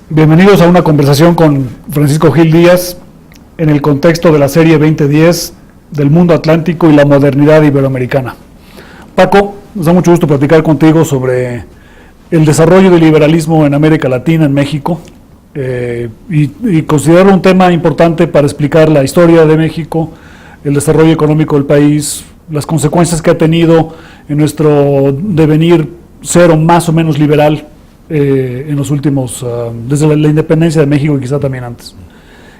Bienvenidos a una conversación con Francisco Gil Díaz en el contexto de la serie 2010 del mundo atlántico y la modernidad iberoamericana. Paco, nos da mucho gusto platicar contigo sobre el desarrollo del liberalismo en América Latina, en México, y considerarlo un tema importante para explicar la historia de México, el desarrollo económico del país, las consecuencias que ha tenido en nuestro devenir ser o más o menos liberal en los últimos, desde la independencia de México y quizá también antes.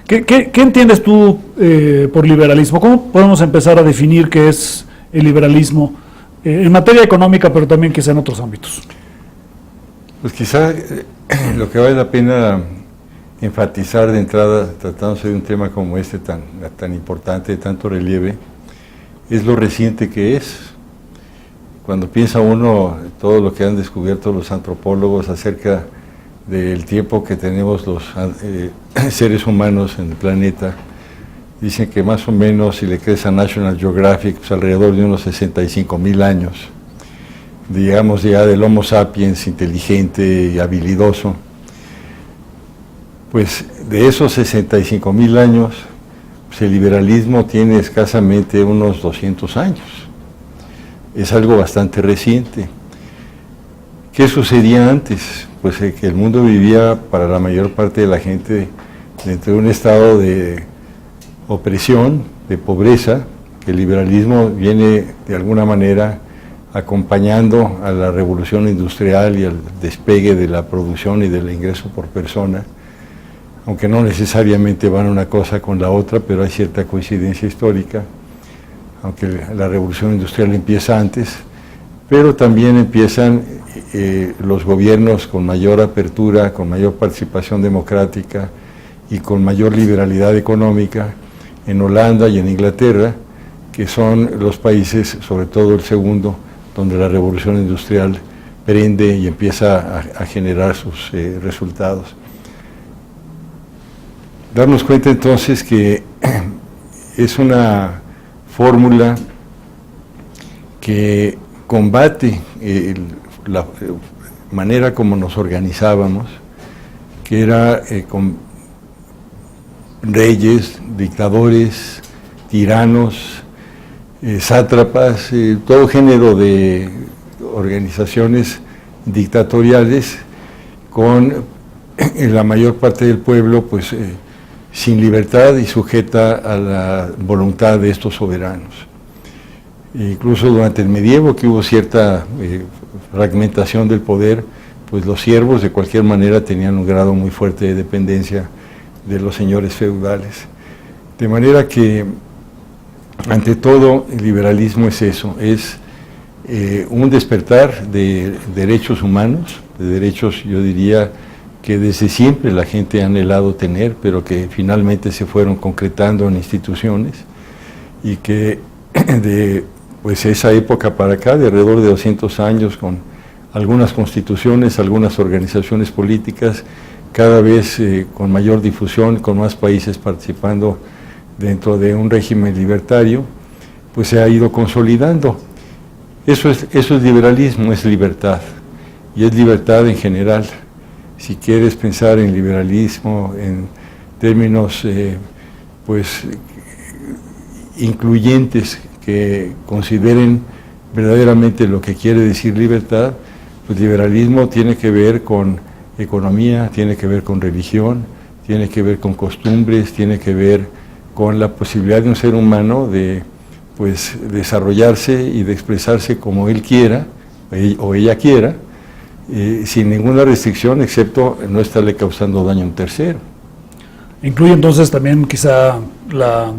¿Qué entiendes tú por liberalismo? ¿Cómo podemos empezar a definir qué es el liberalismo en materia económica, pero también quizá en otros ámbitos? Pues quizá lo que vale la pena enfatizar de entrada, tratándose de un tema como este tan importante, de tanto relieve, es lo reciente que es. Cuando piensa uno todo lo que han descubierto los antropólogos acerca del tiempo que tenemos los seres humanos en el planeta, dicen que más o menos, si le crees a National Geographic, pues alrededor de unos 65,000 años, digamos ya del Homo sapiens inteligente y habilidoso. Pues de esos 65,000 años, pues el liberalismo tiene escasamente unos 200 años. Es algo bastante reciente. ¿Qué sucedía antes? Pues que el mundo vivía para la mayor parte de la gente dentro de un estado de opresión, de pobreza, que el liberalismo viene de alguna manera acompañando a la revolución industrial y al despegue de la producción y del ingreso por persona, aunque no necesariamente van una cosa con la otra, pero hay cierta coincidencia histórica. Aunque la revolución industrial empieza antes, pero también empiezan los gobiernos con mayor apertura, con mayor participación democrática y con mayor liberalidad económica en Holanda y en Inglaterra, que son los países, sobre todo el segundo, donde la revolución industrial prende y empieza a generar sus resultados. Darnos cuenta entonces que es una fórmula que combate la manera como nos organizábamos, que era con reyes, dictadores, tiranos, sátrapas, todo género de organizaciones dictatoriales con la mayor parte del pueblo pues sin libertad y sujeta a la voluntad de estos soberanos. Incluso durante el medievo, que hubo cierta fragmentación del poder, pues los siervos de cualquier manera tenían un grado muy fuerte de dependencia de los señores feudales. De manera que, ante todo, el liberalismo es eso, es un despertar de derechos humanos, de derechos, yo diría, que desde siempre la gente ha anhelado tener, pero que finalmente se fueron concretando en instituciones, y que de pues esa época para acá, de alrededor de 200 años, con algunas constituciones, algunas organizaciones políticas, cada vez con mayor difusión, con más países participando dentro de un régimen libertario, pues se ha ido consolidando. Eso es liberalismo, es libertad, y es libertad en general. Si quieres pensar en liberalismo en términos pues incluyentes que consideren verdaderamente lo que quiere decir libertad, pues liberalismo tiene que ver con economía, tiene que ver con religión, tiene que ver con costumbres, tiene que ver con la posibilidad de un ser humano de pues desarrollarse y de expresarse como él quiera o ella quiera, sin ninguna restricción, excepto no estarle causando daño a un tercero. Incluye entonces también quizá la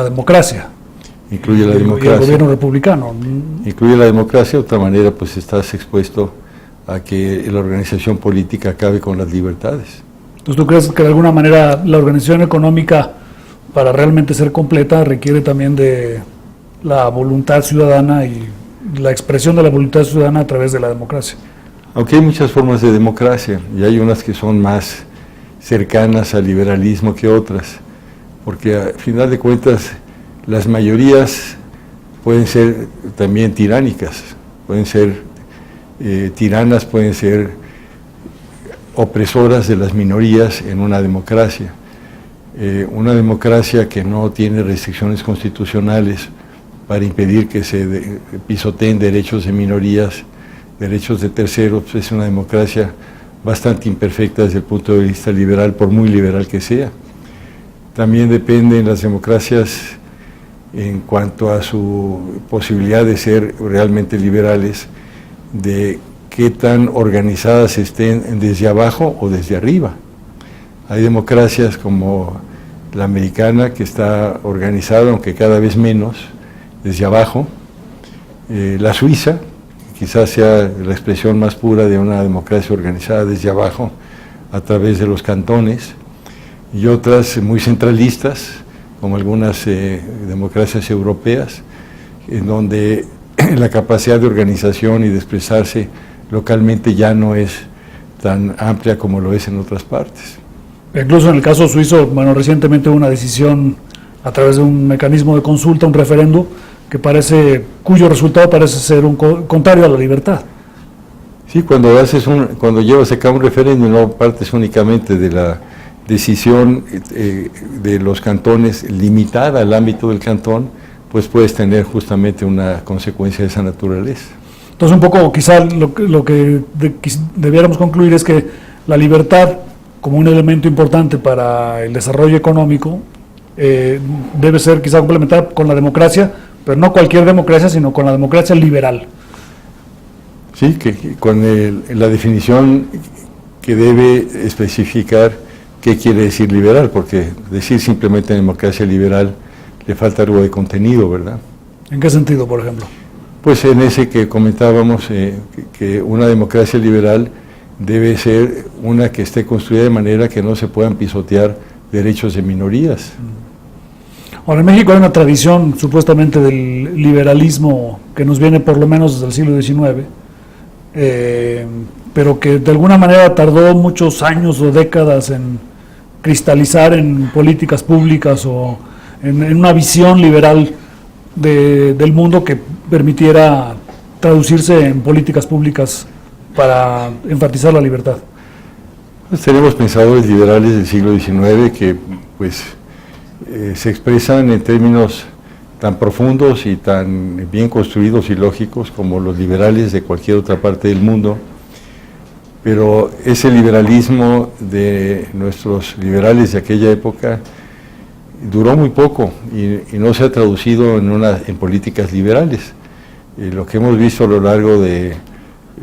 democracia. Incluye la democracia. Y el gobierno republicano. Incluye la democracia, de otra manera pues estás expuesto a que la organización política acabe con las libertades. Entonces, ¿tú crees que de alguna manera la organización económica, para realmente ser completa, requiere también de la voluntad ciudadana y la expresión de la voluntad ciudadana a través de la democracia? Aunque hay muchas formas de democracia, y hay unas que son más cercanas al liberalismo que otras, porque a final de cuentas las mayorías pueden ser también tiránicas, pueden ser tiranas, pueden ser opresoras de las minorías en una democracia. Una democracia que no tiene restricciones constitucionales para impedir que se pisoteen derechos de minorías, derechos de terceros, pues es una democracia bastante imperfecta desde el punto de vista liberal, por muy liberal que sea. También dependen las democracias en cuanto a su posibilidad de ser realmente liberales, de qué tan organizadas estén desde abajo o desde arriba. Hay democracias como la americana, que está organizada, aunque cada vez menos, desde abajo. La suiza, quizás sea la expresión más pura de una democracia organizada desde abajo, a través de los cantones, y otras muy centralistas, como algunas democracias europeas, en donde la capacidad de organización y de expresarse localmente ya no es tan amplia como lo es en otras partes. Incluso en el caso suizo, bueno, recientemente hubo una decisión a través de un mecanismo de consulta, un referendo, cuyo resultado parece ser contrario a la libertad. Sí, cuando llevas a cabo un referendo y no partes únicamente de la decisión de los cantones limitada al ámbito del cantón, pues puedes tener justamente una consecuencia de esa naturaleza. Entonces, un poco quizá lo que debiéramos concluir es que la libertad, como un elemento importante para el desarrollo económico, debe ser quizá complementada con la democracia, pero no cualquier democracia, sino con la democracia liberal. Sí, que con la definición que debe especificar qué quiere decir liberal, porque decir simplemente democracia liberal le falta algo de contenido, ¿verdad? ¿En qué sentido, por ejemplo? Pues en ese que comentábamos, que una democracia liberal debe ser una que esté construida de manera que no se puedan pisotear derechos de minorías. Ahora, en México hay una tradición supuestamente del liberalismo que nos viene por lo menos desde el siglo XIX, pero que de alguna manera tardó muchos años o décadas en cristalizar en políticas públicas o en una visión liberal del mundo que permitiera traducirse en políticas públicas para enfatizar la libertad. Pues tenemos pensadores liberales del siglo XIX que pues se expresan en términos tan profundos y tan bien construidos y lógicos como los liberales de cualquier otra parte del mundo, pero ese liberalismo de nuestros liberales de aquella época duró muy poco y no se ha traducido en políticas liberales. Lo que hemos visto a lo largo de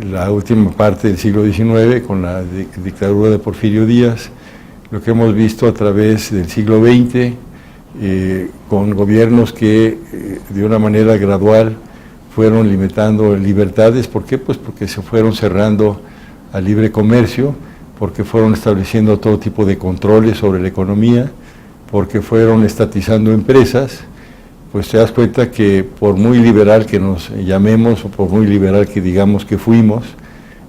la última parte del siglo XIX con la dictadura de Porfirio Díaz, lo que hemos visto a través del siglo XX con gobiernos que de una manera gradual fueron limitando libertades. ¿Por qué? Pues porque se fueron cerrando al libre comercio, porque fueron estableciendo todo tipo de controles sobre la economía, porque fueron estatizando empresas. Pues te das cuenta que por muy liberal que nos llamemos o por muy liberal que digamos que fuimos,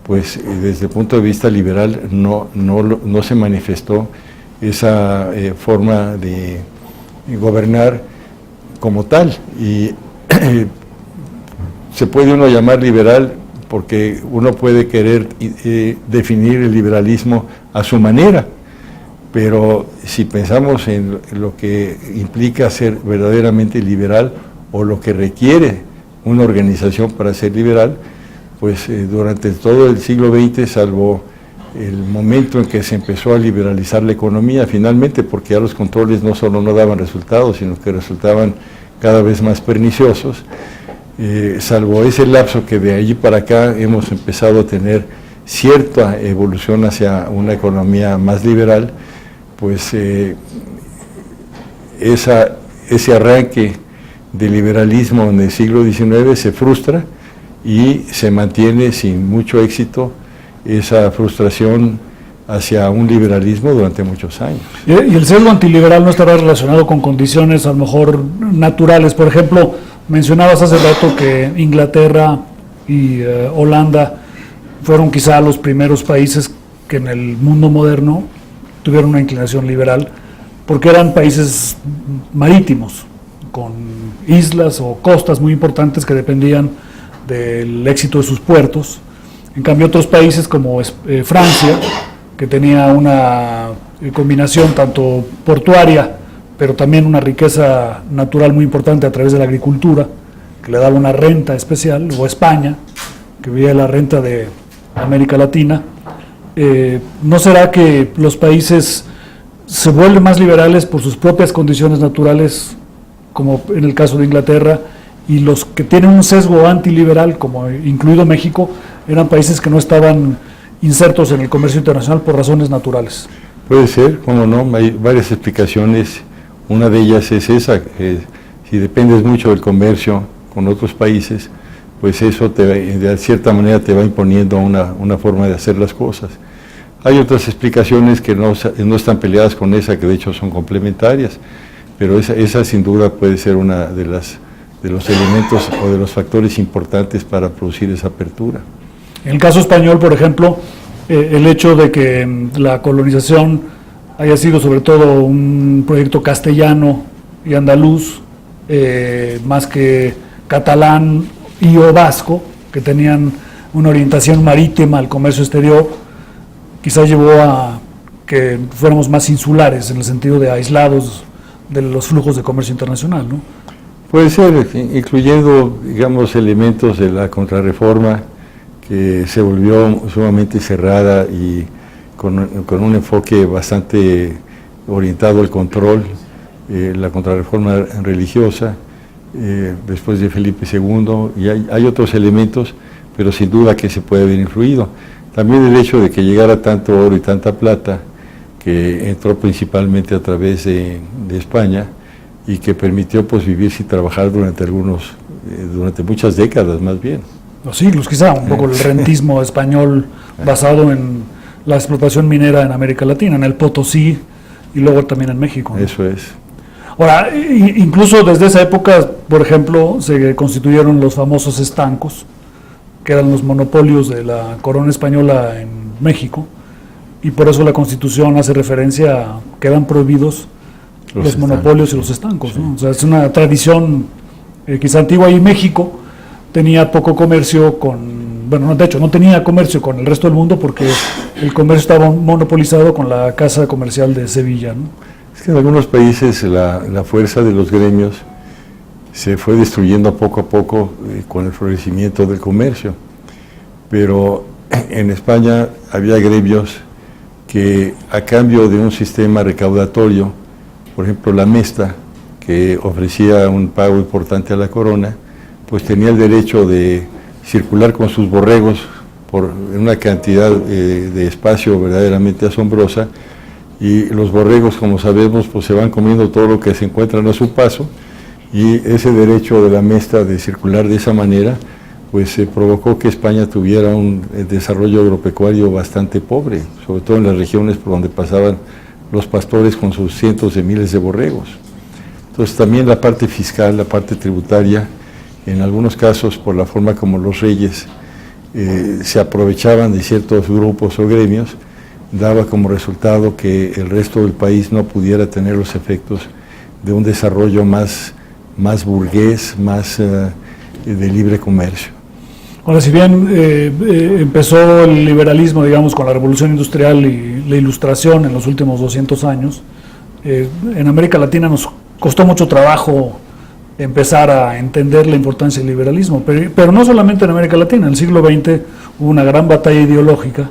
pues desde el punto de vista liberal no se manifestó esa forma de gobernar como tal. Y se puede uno llamar liberal porque uno puede querer definir el liberalismo a su manera, pero si pensamos en lo que implica ser verdaderamente liberal o lo que requiere una organización para ser liberal, pues durante todo el siglo XX, salvo el momento en que se empezó a liberalizar la economía finalmente, porque ya los controles no solo no daban resultados, sino que resultaban cada vez más perniciosos, salvo ese lapso que de allí para acá hemos empezado a tener cierta evolución hacia una economía más liberal, pues ese arranque de liberalismo en el siglo XIX se frustra y se mantiene sin mucho éxito esa frustración hacia un liberalismo durante muchos años. ¿Y el sesgo antiliberal no estará relacionado con condiciones a lo mejor naturales? Por ejemplo, mencionabas hace rato que Inglaterra y Holanda fueron quizá los primeros países que en el mundo moderno tuvieron una inclinación liberal, porque eran países marítimos, con islas o costas muy importantes que dependían del éxito de sus puertos. En cambio, otros países como Francia que tenía una combinación tanto portuaria, pero también una riqueza natural muy importante a través de la agricultura, que le daba una renta especial, o España, que vivía de la renta de América Latina. ¿No será que los países se vuelven más liberales por sus propias condiciones naturales, como en el caso de Inglaterra, y los que tienen un sesgo antiliberal, como incluido México, eran países que no estaban insertos en el comercio internacional por razones naturales? Puede ser, cómo no, hay varias explicaciones. Una de ellas es esa, que si dependes mucho del comercio con otros países, pues eso de cierta manera te va imponiendo una forma de hacer las cosas. Hay otras explicaciones que no están peleadas con esa, que de hecho son complementarias, pero esa sin duda puede ser una de los elementos o de los factores importantes para producir esa apertura. En el caso español, por ejemplo, el hecho de que la colonización haya sido sobre todo un proyecto castellano y andaluz, más que catalán y o vasco, que tenían una orientación marítima al comercio exterior, quizás llevó a que fuéramos más insulares, en el sentido de aislados de los flujos de comercio internacional, ¿no? Puede ser, incluyendo, digamos, elementos de la contrarreforma, que se volvió sumamente cerrada y con un enfoque bastante orientado al control, la contrarreforma religiosa, después de Felipe II, y hay otros elementos, pero sin duda que se puede haber influido. También el hecho de que llegara tanto oro y tanta plata, que entró principalmente a través de España, y que permitió pues vivir sin trabajar durante muchas décadas más bien. Los siglos quizá, un poco el rentismo español basado en la explotación minera en América Latina, en el Potosí y luego también en México, ¿no? Eso es. Ahora, incluso desde esa época, por ejemplo, se constituyeron los famosos estancos, que eran los monopolios de la corona española en México, y por eso la Constitución hace referencia a que eran prohibidos los monopolios y los estancos, sí, ¿no? O sea, es una tradición quizá antigua, y México tenía poco comercio de hecho no tenía comercio con el resto del mundo, porque el comercio estaba monopolizado con la Casa Comercial de Sevilla, ¿no? Es que en algunos países la fuerza de los gremios se fue destruyendo poco a poco con el florecimiento del comercio, pero en España había gremios que, a cambio de un sistema recaudatorio, por ejemplo la Mesta, que ofrecía un pago importante a la corona, pues tenía el derecho de circular con sus borregos por una cantidad de espacio verdaderamente asombrosa, y los borregos, como sabemos, pues se van comiendo todo lo que se encuentran a su paso, y ese derecho de la Mesta de circular de esa manera pues provocó que España tuviera un desarrollo agropecuario bastante pobre, sobre todo en las regiones por donde pasaban los pastores con sus cientos de miles de borregos. Entonces también la parte fiscal, la parte tributaria, en algunos casos por la forma como los reyes se aprovechaban de ciertos grupos o gremios, daba como resultado que el resto del país no pudiera tener los efectos de un desarrollo más burgués, más de libre comercio. Ahora, si bien empezó el liberalismo, digamos, con la Revolución Industrial y la Ilustración en los últimos 200 años, en América Latina nos costó mucho trabajo empezar a entender la importancia del liberalismo, pero no solamente en América Latina. En el siglo XX hubo una gran batalla ideológica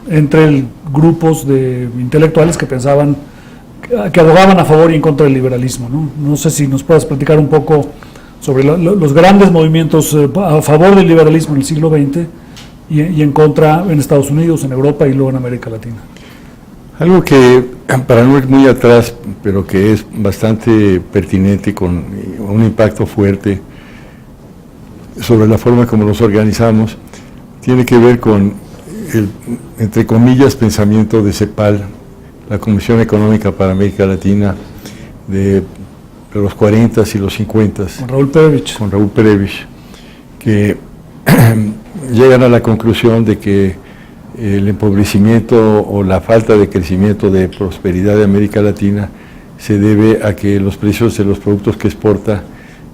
entre grupos de intelectuales que pensaban, que abogaban a favor y en contra del liberalismo, ¿no? No sé si nos puedas platicar un poco sobre los grandes movimientos a favor del liberalismo en el siglo XX y en contra en Estados Unidos, en Europa y luego en América Latina. Algo que, para no ir muy atrás, pero que es bastante pertinente, con un impacto fuerte sobre la forma como nos organizamos, tiene que ver con el, entre comillas, pensamiento de CEPAL, la Comisión Económica para América Latina, de los 40s y los 50s. Con Raúl Perevich, que llegan a la conclusión de que el empobrecimiento o la falta de crecimiento de prosperidad de América Latina se debe a que los precios de los productos que exporta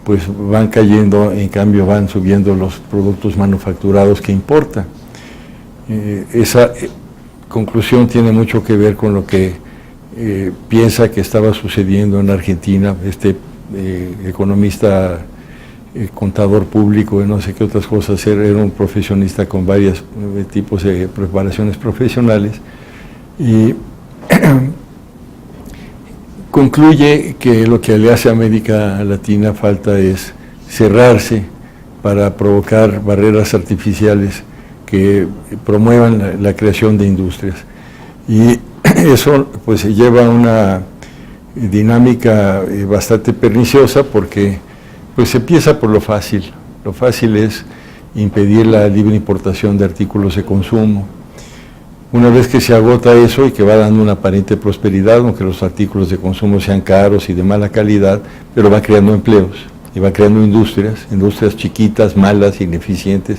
pues van cayendo, en cambio van subiendo los productos manufacturados que importa. conclusión tiene mucho que ver con lo que piensa que estaba sucediendo en Argentina. Economista, contador público y no sé qué otras cosas, era un profesionista con varios tipos de preparaciones profesionales, y concluye que lo que le hace a América Latina falta es cerrarse para provocar barreras artificiales que promuevan la creación de industrias. Y eso pues lleva a una dinámica bastante perniciosa, porque pues se empieza por lo fácil. Lo fácil es impedir la libre importación de artículos de consumo. Una vez que se agota eso y que va dando una aparente prosperidad, aunque los artículos de consumo sean caros y de mala calidad, pero va creando empleos y va creando industrias chiquitas, malas, ineficientes,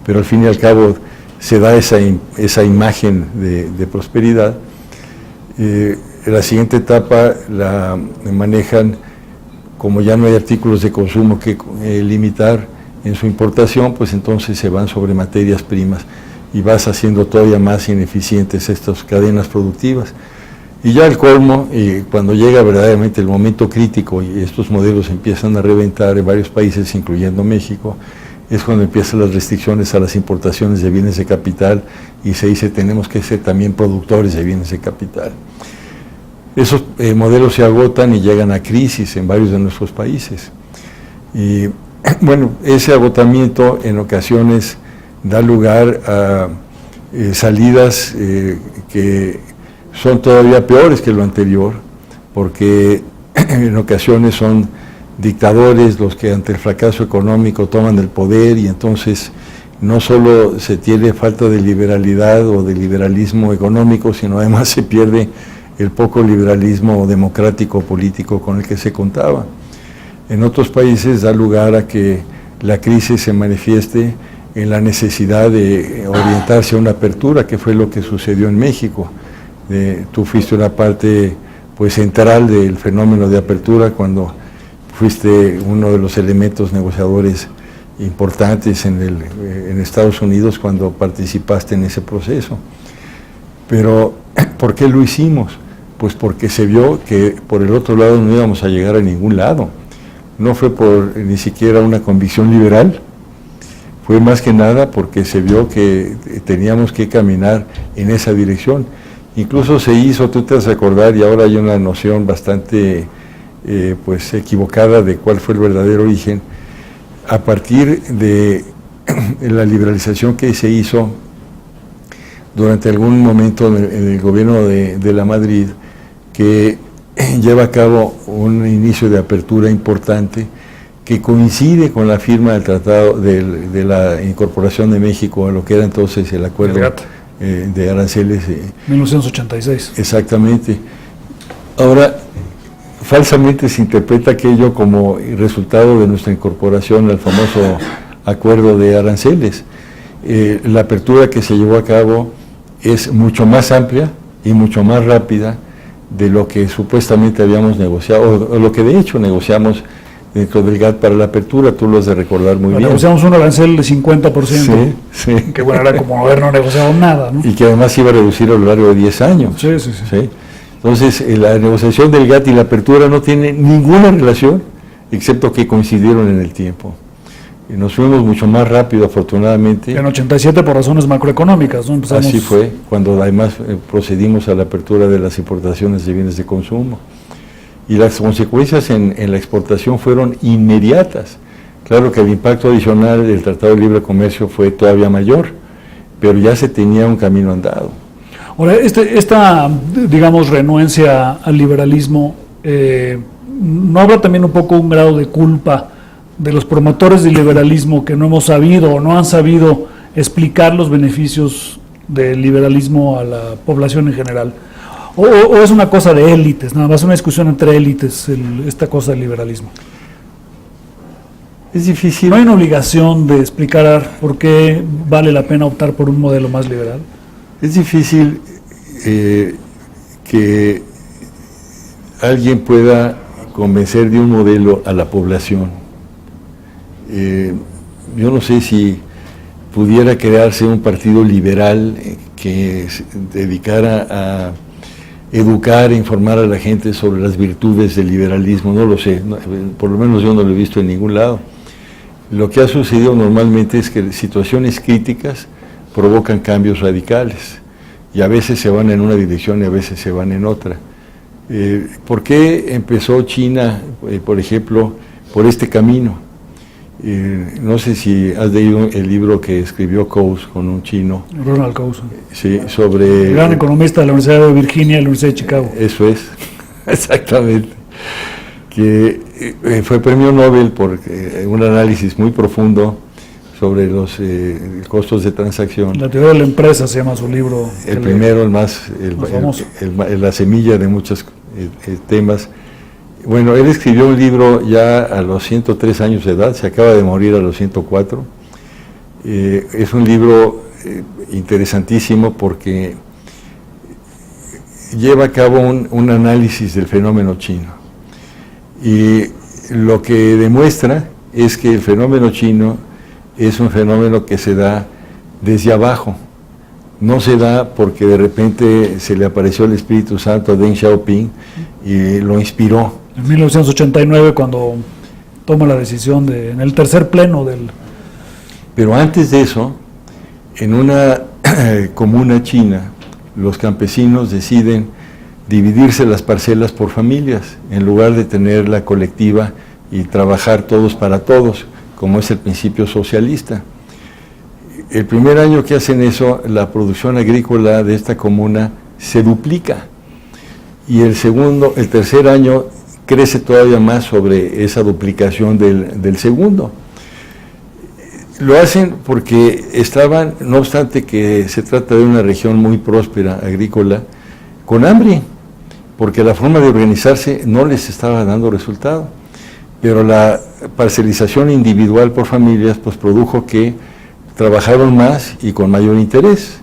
pero al fin y al cabo se da esa imagen de prosperidad. La siguiente etapa la manejan, como ya no hay artículos de consumo que limitar en su importación, pues entonces se van sobre materias primas y vas haciendo todavía más ineficientes estas cadenas productivas. Y ya el colmo, cuando llega verdaderamente el momento crítico y estos modelos empiezan a reventar en varios países, incluyendo México, es cuando empiezan las restricciones a las importaciones de bienes de capital y se dice tenemos que ser también productores de bienes de capital. Esos modelos se agotan y llegan a crisis en varios de nuestros países. Y bueno, ese agotamiento en ocasiones da lugar a salidas que son todavía peores que lo anterior, porque en ocasiones son dictadores los que ante el fracaso económico toman el poder, y entonces no solo se tiene falta de liberalidad o de liberalismo económico, sino además se pierde el poco liberalismo democrático político con el que se contaba. En otros países da lugar a que la crisis se manifieste en la necesidad de orientarse a una apertura, que fue lo que sucedió en México. Tú fuiste una parte pues central del fenómeno de apertura cuando fuiste uno de los elementos negociadores importantes en Estados Unidos cuando participaste en ese proceso. Pero, ¿por qué lo hicimos? Pues porque se vio que por el otro lado no íbamos a llegar a ningún lado. No fue por ni siquiera una convicción liberal, fue más que nada porque se vio que teníamos que caminar en esa dirección. Incluso se hizo, tú te vas a acordar, y ahora hay una noción bastante pues equivocada de cuál fue el verdadero origen, a partir de la liberalización que se hizo durante algún momento en el gobierno de la Madrid, que lleva a cabo un inicio de apertura importante que coincide con la firma del tratado de la incorporación de México a lo que era entonces el acuerdo de aranceles. 1986. Exactamente. Ahora, falsamente se interpreta aquello como resultado de nuestra incorporación al famoso acuerdo de aranceles. La apertura que se llevó a cabo es mucho más amplia y mucho más rápida de lo que supuestamente habíamos negociado, o lo que de hecho negociamos dentro del GATT para la apertura. Tú lo has de recordar muy bien. Negociamos un arancel de 50%, sí. Que bueno, era como haber no negociado nada, ¿no? Y que además iba a reducir a lo largo de 10 años. Sí. Entonces, la negociación del GATT y la apertura no tiene ninguna relación, excepto que coincidieron en el tiempo. Y nos fuimos mucho más rápido, afortunadamente. En 87 por razones macroeconómicas, ¿no? Empezamos... Así fue, cuando además procedimos a la apertura de las importaciones de bienes de consumo. Y las consecuencias en la exportación fueron inmediatas. Claro que el impacto adicional del Tratado de Libre Comercio fue todavía mayor, pero ya se tenía un camino andado. Ahora, esta, digamos, renuencia al liberalismo, ¿no habrá también un poco un grado de culpa de los promotores del liberalismo que no hemos sabido o no han sabido explicar los beneficios del liberalismo a la población en general? ¿O es una cosa de élites, nada más una discusión entre élites, esta cosa del liberalismo? Es difícil. ¿No hay una obligación de explicar por qué vale la pena optar por un modelo más liberal? Es difícil que alguien pueda convencer de un modelo a la población. Yo no sé si pudiera crearse un partido liberal que se dedicara a educar e informar a la gente sobre las virtudes del liberalismo. No lo sé, por lo menos yo no lo he visto en ningún lado. Lo que ha sucedido normalmente es que situaciones críticas provocan cambios radicales y a veces se van en una dirección y a veces se van en otra. ¿Por qué empezó China, por ejemplo, por este camino? No sé si has leído el libro que escribió Coase con un chino. Ronald Coase. Sí, sobre... El gran economista de la Universidad de Virginia y la Universidad de Chicago. Eso es, exactamente. Que fue premio Nobel por un análisis muy profundo sobre los costos de transacción. La teoría de la empresa se llama su libro. El primero, más famoso. La semilla de muchos temas. Bueno, él escribió un libro ya a los 103 años de edad, se acaba de morir a los 104. Es un libro interesantísimo porque lleva a cabo un análisis del fenómeno chino. Y lo que demuestra es que el fenómeno chino es un fenómeno que se da desde abajo. No se da porque de repente se le apareció el Espíritu Santo a Deng Xiaoping y lo inspiró. En 1989, cuando toma la decisión en el tercer pleno del... Pero antes de eso, en una comuna china, los campesinos deciden dividirse las parcelas por familias, en lugar de tener la colectiva y trabajar todos para todos, como es el principio socialista. El primer año que hacen eso, la producción agrícola de esta comuna se duplica, y el tercer año crece todavía más sobre esa duplicación del segundo. Lo hacen porque estaban, no obstante que se trata de una región muy próspera agrícola, con hambre, porque la forma de organizarse no les estaba dando resultado. Pero la parcelización individual por familias pues produjo que trabajaron más y con mayor interés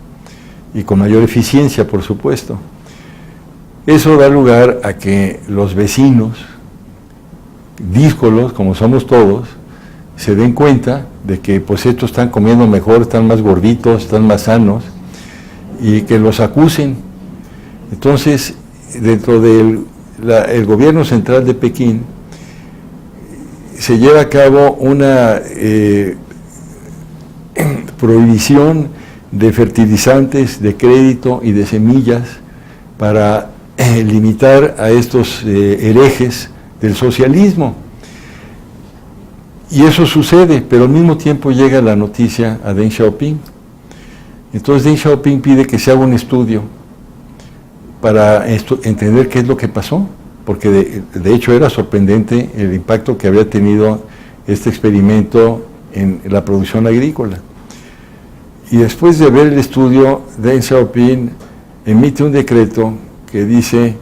y con mayor eficiencia, por supuesto. Eso da lugar a que los vecinos, díscolos como somos todos, se den cuenta de que pues estos están comiendo mejor, están más gorditos, están más sanos, y que los acusen. Entonces, dentro del gobierno central de Pekín, se lleva a cabo una prohibición de fertilizantes, de crédito y de semillas para limitar a estos herejes del socialismo. Y eso sucede, pero al mismo tiempo llega la noticia a Deng Xiaoping. Entonces Deng Xiaoping pide que se haga un estudio para entender qué es lo que pasó, porque de hecho era sorprendente el impacto que había tenido este experimento en la producción agrícola. Y después de ver el estudio, Deng Xiaoping emite un decreto que dice: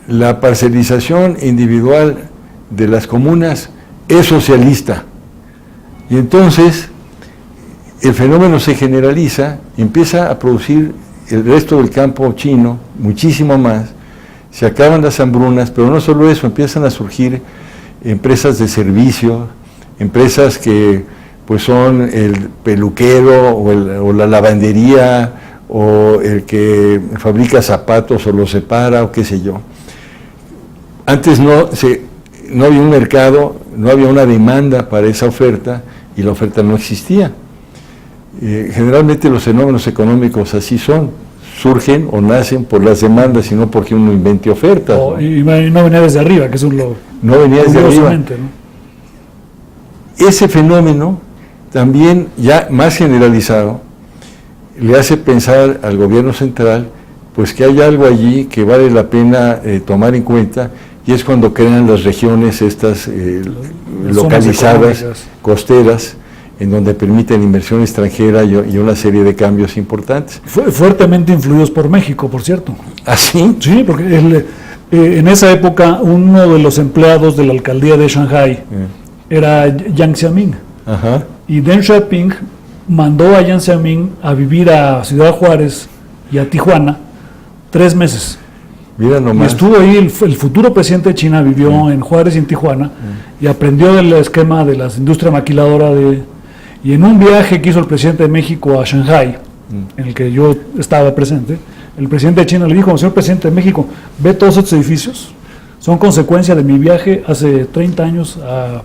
la parcelización individual de las comunas es socialista. Y entonces el fenómeno se generaliza, empieza a producir el resto del campo chino muchísimo más, se acaban las hambrunas, pero no solo eso, empiezan a surgir empresas de servicio, empresas que pues son el peluquero o la lavandería o el que fabrica zapatos o los separa o qué sé yo. Antes no había un mercado, no había una demanda para esa oferta y la oferta no existía. Generalmente los fenómenos económicos así son, surgen o nacen por las demandas y no porque uno invente ofertas. ¿No? Y no venía desde arriba, que es un lo... No venía desde arriba. ¿no? Ese fenómeno también, ya más generalizado, le hace pensar al gobierno central pues que hay algo allí que vale la pena tomar en cuenta, y es cuando crean las regiones estas localizadas, costeras, en donde permiten inversión extranjera y una serie de cambios importantes. Fuertemente influidos por México, por cierto. ¿Ah, sí? Sí, porque en esa época uno de los empleados de la alcaldía de Shanghái era Jiang Zemin. Ajá. Y Deng Xiaoping mandó a Jiang Zemin a vivir a Ciudad Juárez y a Tijuana 3 meses. Mira nomás. Y estuvo ahí, el futuro presidente de China vivió en Juárez y en Tijuana, y aprendió del esquema de la industria maquiladora Y en un viaje que hizo el presidente de México a Shanghái, en el que yo estaba presente, el presidente de China le dijo: señor presidente de México, ve todos estos edificios, son consecuencia de mi viaje hace 30 años a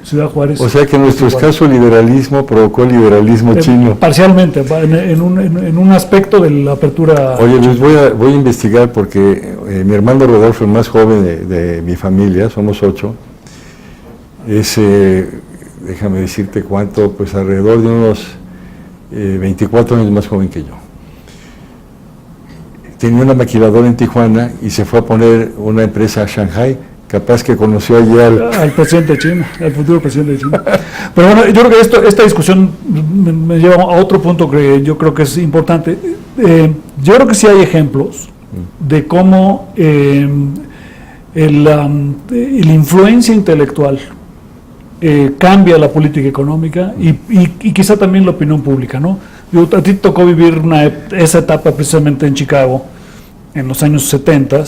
Ciudad Juárez. O sea que en nuestro escaso liberalismo provocó el liberalismo chino. Parcialmente, en un aspecto de la apertura. Oye, Luis, voy a investigar porque mi hermano Rodolfo, el más joven de mi familia, somos 8, es, déjame decirte cuánto, pues alrededor de unos 24 años más joven que yo. Tenía una maquiladora en Tijuana y se fue a poner una empresa a Shanghái. Capaz que conoció allí al presidente de China, al futuro presidente de China. Pero bueno, yo creo que esta discusión me lleva a otro punto que yo creo que es importante. Yo creo que sí hay ejemplos de cómo la influencia intelectual cambia la política económica y quizá también la opinión pública, ¿no? A ti tocó vivir esa etapa precisamente en Chicago, en los años 70,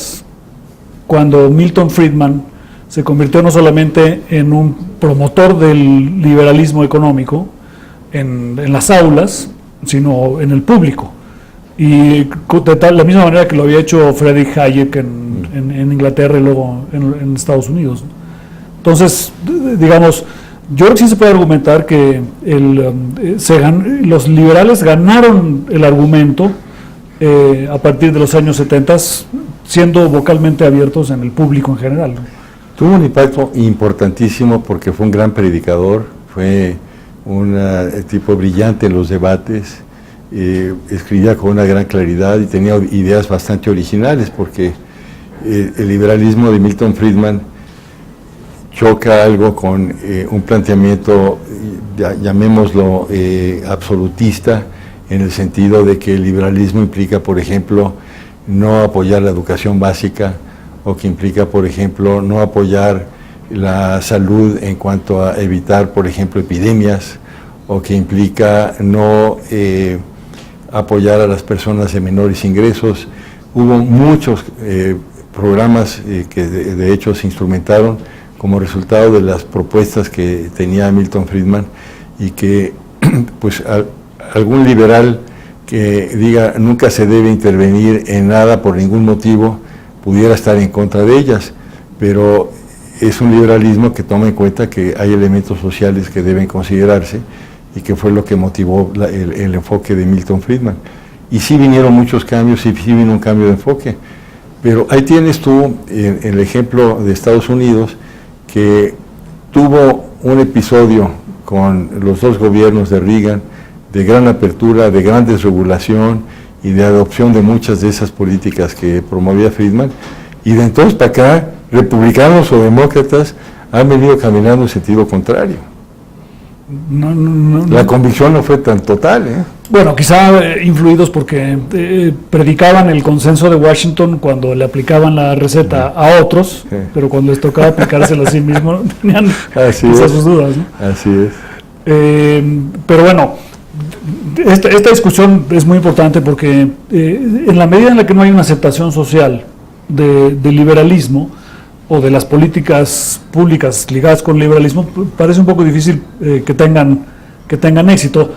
cuando Milton Friedman se convirtió no solamente en un promotor del liberalismo económico en las aulas, sino en el público. Y de la misma manera que lo había hecho Friedrich Hayek en Inglaterra y luego en Estados Unidos. Entonces, digamos, yo creo que sí se puede argumentar que los liberales ganaron el argumento a partir de los años 70, siendo vocalmente abiertos en el público en general, ¿no? Tuvo un impacto importantísimo porque fue un gran predicador, fue un tipo brillante en los debates, escribía con una gran claridad y tenía ideas bastante originales, porque el liberalismo de Milton Friedman choca algo con un planteamiento, llamémoslo absolutista, en el sentido de que el liberalismo implica, por ejemplo, no apoyar la educación básica, o que implica, por ejemplo, no apoyar la salud en cuanto a evitar, por ejemplo, epidemias, o que implica no apoyar a las personas de menores ingresos. Hubo muchos programas que de hecho se instrumentaron como resultado de las propuestas que tenía Milton Friedman, y que pues algún liberal que diga nunca se debe intervenir en nada por ningún motivo pudiera estar en contra de ellas, pero es un liberalismo que toma en cuenta que hay elementos sociales que deben considerarse, y que fue lo que motivó el enfoque de Milton Friedman. Y sí vinieron muchos cambios, y sí vino un cambio de enfoque, pero ahí tienes tú el ejemplo de Estados Unidos, que tuvo un episodio con los dos gobiernos de Reagan de gran apertura, de gran desregulación y de adopción de muchas de esas políticas que promovía Friedman, y de entonces para acá, republicanos o demócratas han venido caminando en sentido contrario. La convicción no fue tan total, ¿eh? Bueno, quizá influidos porque predicaban el consenso de Washington cuando le aplicaban la receta a otros, pero cuando les tocaba aplicársela a sí mismos tenían quizás sus dudas, ¿no? Así es. Pero bueno, esta discusión es muy importante porque en la medida en la que no hay una aceptación social del liberalismo o de las políticas públicas ligadas con el liberalismo, parece un poco difícil que tengan éxito.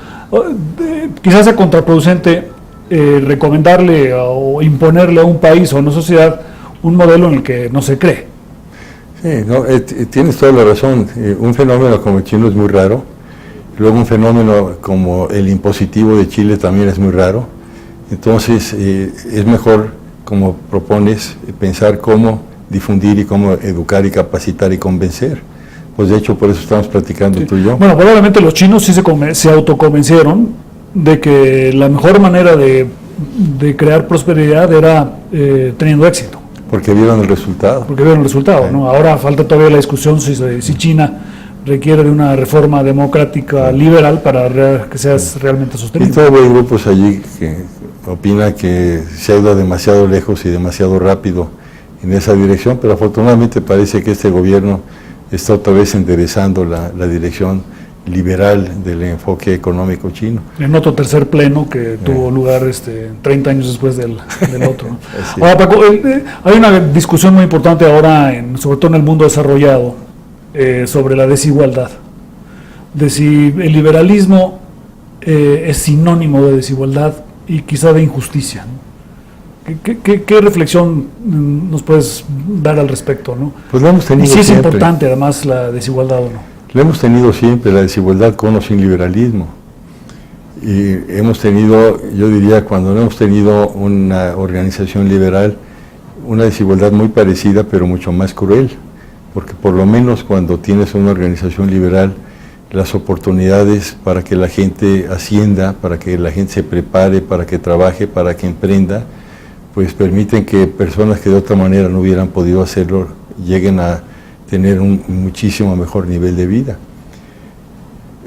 Quizás sea contraproducente recomendarle o imponerle a un país o a una sociedad un modelo en el que no se cree. Sí, no, tienes toda la razón. Un fenómeno como el chino es muy raro. Luego un fenómeno como el impositivo de Chile también es muy raro. Entonces es mejor, como propones, pensar cómo difundir y cómo educar y capacitar y convencer. Pues de hecho por eso estamos platicando tú y yo. Bueno, probablemente los chinos sí se autoconvencieron de que la mejor manera de crear prosperidad era teniendo éxito. Porque vieron el resultado. ¿No? Ahora falta todavía la discusión si China requiere de una reforma democrática liberal para que sea realmente sostenible. Y todavía hay grupos allí que opinan que se ha ido demasiado lejos y demasiado rápido en esa dirección, pero afortunadamente parece que este gobierno está otra vez enderezando la dirección liberal del enfoque económico chino. En otro tercer pleno que tuvo lugar 30 años después del otro, ¿no? Ahora, Paco, hay una discusión muy importante ahora, sobre todo en el mundo desarrollado, sobre la desigualdad. de si el liberalismo es sinónimo de desigualdad y quizá de injusticia, ¿no? ¿Qué reflexión nos puedes dar al respecto, ¿no? Pues lo hemos tenido y si es siempre. importante además la desigualdad o no. Lo hemos tenido siempre, la desigualdad con o sin liberalismo. Y hemos tenido, yo diría, cuando no hemos tenido una organización liberal, una desigualdad muy parecida, pero mucho más cruel. Porque por lo menos cuando tienes una organización liberal, las oportunidades para que la gente ascienda, para que la gente se prepare, para que trabaje, para que emprenda, pues permiten que personas que de otra manera no hubieran podido hacerlo lleguen a tener un muchísimo mejor nivel de vida.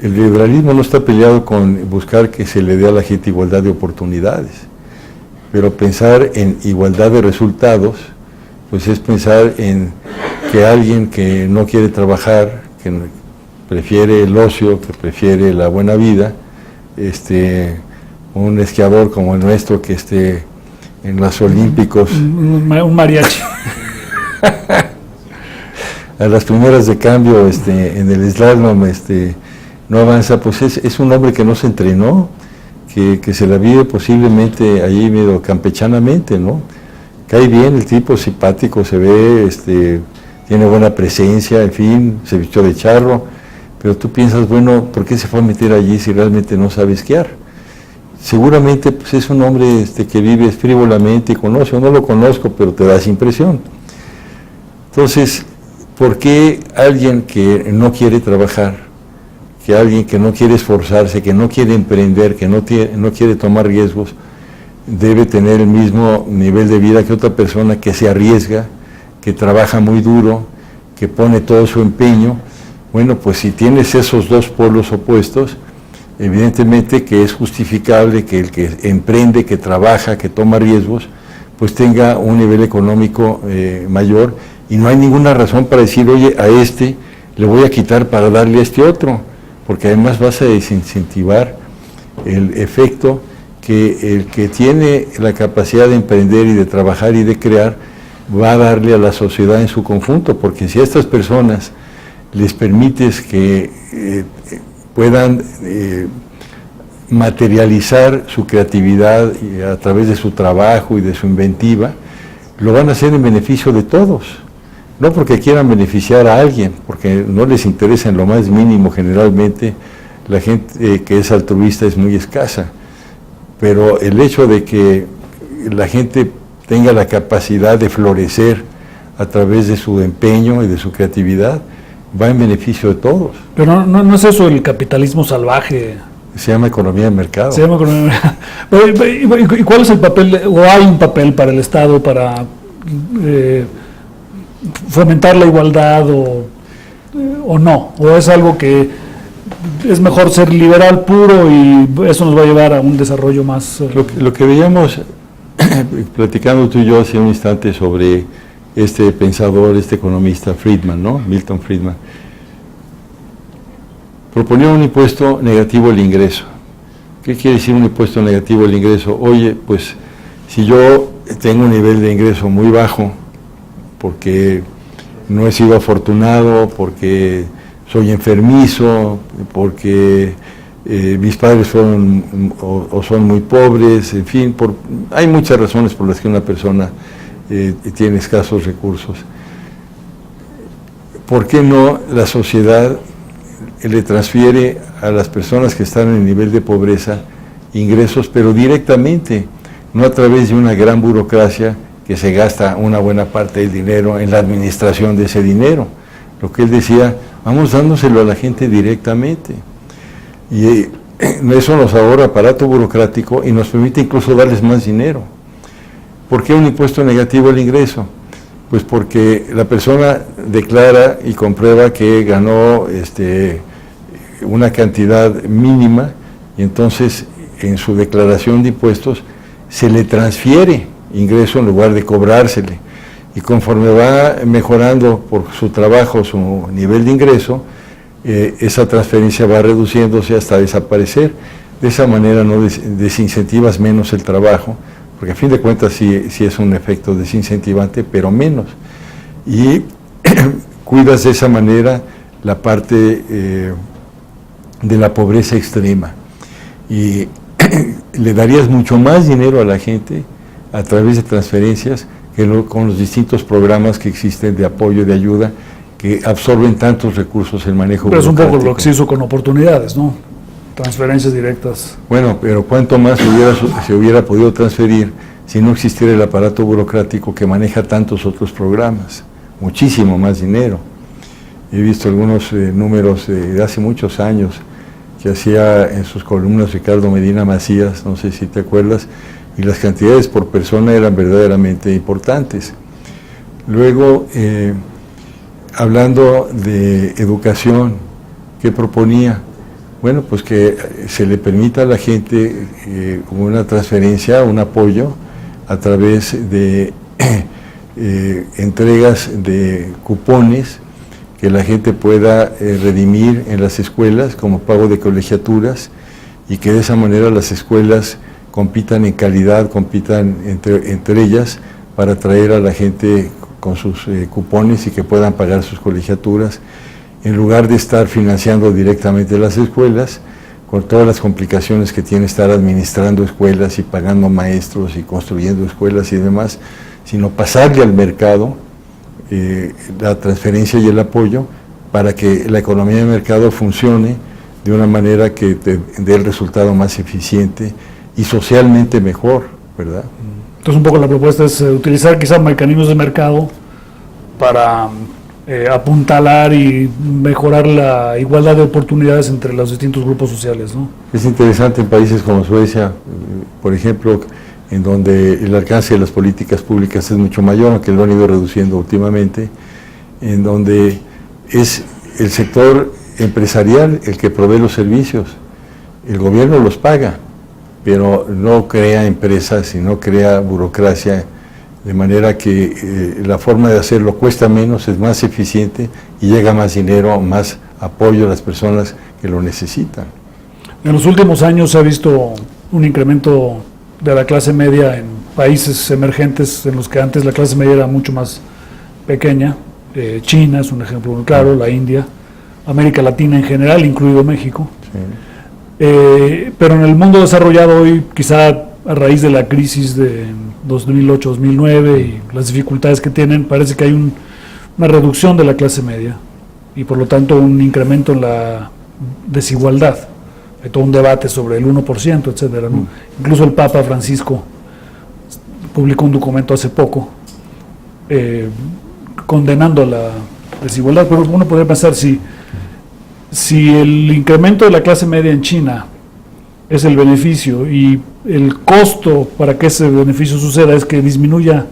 El liberalismo no está peleado con buscar que se le dé a la gente igualdad de oportunidades, pero pensar en igualdad de resultados, pues es pensar en que alguien que no quiere trabajar, que prefiere el ocio, que prefiere la buena vida, un esquiador como el nuestro que esté en los Olímpicos. Un mariachi. A las primeras de cambio en el slalom no avanza, pues es un hombre que no se entrenó, que se la vive posiblemente allí medio campechanamente, ¿no? Cae bien el tipo, simpático, se ve, tiene buena presencia, en fin, se vistió de charro, pero tú piensas, bueno, ¿por qué se fue a meter allí si realmente no sabe esquiar? Seguramente pues es un hombre que vive frívolamente y conoce, yo no lo conozco, pero te da esa impresión. Entonces, ¿por qué alguien que no quiere trabajar, que alguien que no quiere esforzarse, que no quiere emprender, que no quiere tomar riesgos, debe tener el mismo nivel de vida que otra persona que se arriesga, que trabaja muy duro, que pone todo su empeño? Bueno, pues si tienes esos dos polos opuestos, evidentemente que es justificable que el que emprende, que trabaja, que toma riesgos, pues tenga un nivel económico mayor, y no hay ninguna razón para decir, oye, a le voy a quitar para darle a este otro, porque además vas a desincentivar el efecto que el que tiene la capacidad de emprender y de trabajar y de crear va a darle a la sociedad en su conjunto, porque si a estas personas les permites que puedan materializar su creatividad a través de su trabajo y de su inventiva, lo van a hacer en beneficio de todos. No porque quieran beneficiar a alguien, porque no les interesa en lo más mínimo generalmente. La gente que es altruista es muy escasa, pero el hecho de que la gente tenga la capacidad de florecer a través de su empeño y de su creatividad va en beneficio de todos. Pero no es eso el capitalismo salvaje. Se llama economía de mercado. Se llama economía de mercado. ¿Y cuál es el papel, o hay un papel para el Estado para fomentar la igualdad o no? ¿O es algo que es mejor ser liberal puro y eso nos va a llevar a un desarrollo más? Lo que veíamos platicando tú y yo hace un instante sobre este pensador, este economista Friedman, ¿no? Milton Friedman, proponía un impuesto negativo al ingreso. ¿Qué quiere decir un impuesto negativo al ingreso? Oye, pues si yo tengo un nivel de ingreso muy bajo, porque no he sido afortunado, porque soy enfermizo, porque mis padres fueron o son muy pobres, en fin, hay muchas razones por las que una persona tiene escasos recursos. ¿Por qué no la sociedad le transfiere a las personas que están en el nivel de pobreza ingresos, pero directamente, no a través de una gran burocracia que se gasta una buena parte del dinero en la administración de ese dinero? Lo que él decía, vamos dándoselo a la gente directamente. Y eso nos ahorra aparato burocrático y nos permite incluso darles más dinero. ¿Por qué un impuesto negativo al ingreso? Pues porque la persona declara y comprueba que ganó una cantidad mínima, y entonces en su declaración de impuestos se le transfiere ingreso en lugar de cobrársele. Y conforme va mejorando por su trabajo su nivel de ingreso, esa transferencia va reduciéndose hasta desaparecer. De esa manera no desincentivas menos el trabajo, porque a fin de cuentas sí es un efecto desincentivante, pero menos. Y cuidas de esa manera la parte de la pobreza extrema. Y le darías mucho más dinero a la gente a través de transferencias que con los distintos programas que existen de apoyo, de ayuda, que absorben tantos recursos el manejo Pero es un poco burocrático. lo que se hizo con oportunidades, ¿no? Transferencias directas. Bueno, pero ¿cuánto más se hubiera podido transferir si no existiera el aparato burocrático que maneja tantos otros programas? Muchísimo más dinero. He visto algunos números de hace muchos años que hacía en sus columnas Ricardo Medina Macías, no sé si te acuerdas, y las cantidades por persona eran verdaderamente importantes. Luego, hablando de educación, ¿qué proponía? Bueno, pues que se le permita a la gente una transferencia, un apoyo a través de entregas de cupones que la gente pueda redimir en las escuelas como pago de colegiaturas, y que de esa manera las escuelas compitan en calidad, compitan entre ellas para atraer a la gente con sus cupones y que puedan pagar sus colegiaturas, en lugar de estar financiando directamente las escuelas, con todas las complicaciones que tiene estar administrando escuelas y pagando maestros y construyendo escuelas y demás, sino pasarle al mercado la transferencia y el apoyo para que la economía de mercado funcione de una manera que te dé el resultado más eficiente y socialmente mejor, ¿verdad? Entonces un poco la propuesta es utilizar quizás mecanismos de mercado para apuntalar y mejorar la igualdad de oportunidades entre los distintos grupos sociales, ¿no? Es interesante en países como Suecia, por ejemplo, en donde el alcance de las políticas públicas es mucho mayor, aunque lo han ido reduciendo últimamente, en donde es el sector empresarial el que provee los servicios, el gobierno los paga, pero no crea empresas y no crea burocracia, de manera que la forma de hacerlo cuesta menos, es más eficiente y llega más dinero, más apoyo a las personas que lo necesitan. En los últimos años se ha visto un incremento de la clase media en países emergentes en los que antes la clase media era mucho más pequeña. China es un ejemplo muy claro, la India, América Latina en general, incluido México. Sí. Pero en el mundo desarrollado hoy, quizá a raíz de la crisis de 2008-2009 y las dificultades que tienen, parece que hay una reducción de la clase media y por lo tanto un incremento en la desigualdad. Hay todo un debate sobre el 1%, etcétera, ¿no? Incluso el Papa Francisco publicó un documento hace poco condenando la desigualdad, pero uno podría pensar si el incremento de la clase media en China es el beneficio y el costo para que ese beneficio suceda es que disminuya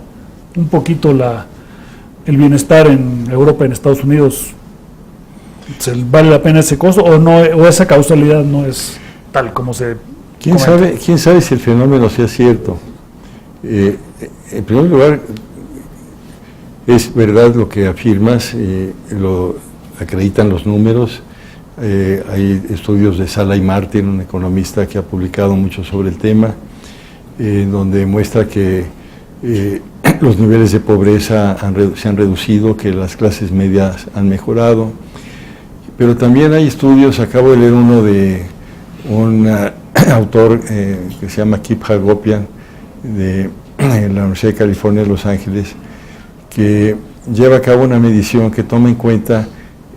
un poquito el bienestar en Europa, en Estados Unidos, ¿vale la pena ese costo o no, o esa causalidad no es tal como se ¿Quién sabe si el fenómeno sea cierto? En primer lugar, es verdad lo que afirmas, lo acreditan los números. Hay estudios de Sala y Martin, un economista que ha publicado mucho sobre el tema, donde muestra que los niveles de pobreza se han reducido, que las clases medias han mejorado. Pero también hay estudios, acabo de leer uno de un autor que se llama Kip Hagopian, de la Universidad de California de Los Ángeles, que lleva a cabo una medición que toma en cuenta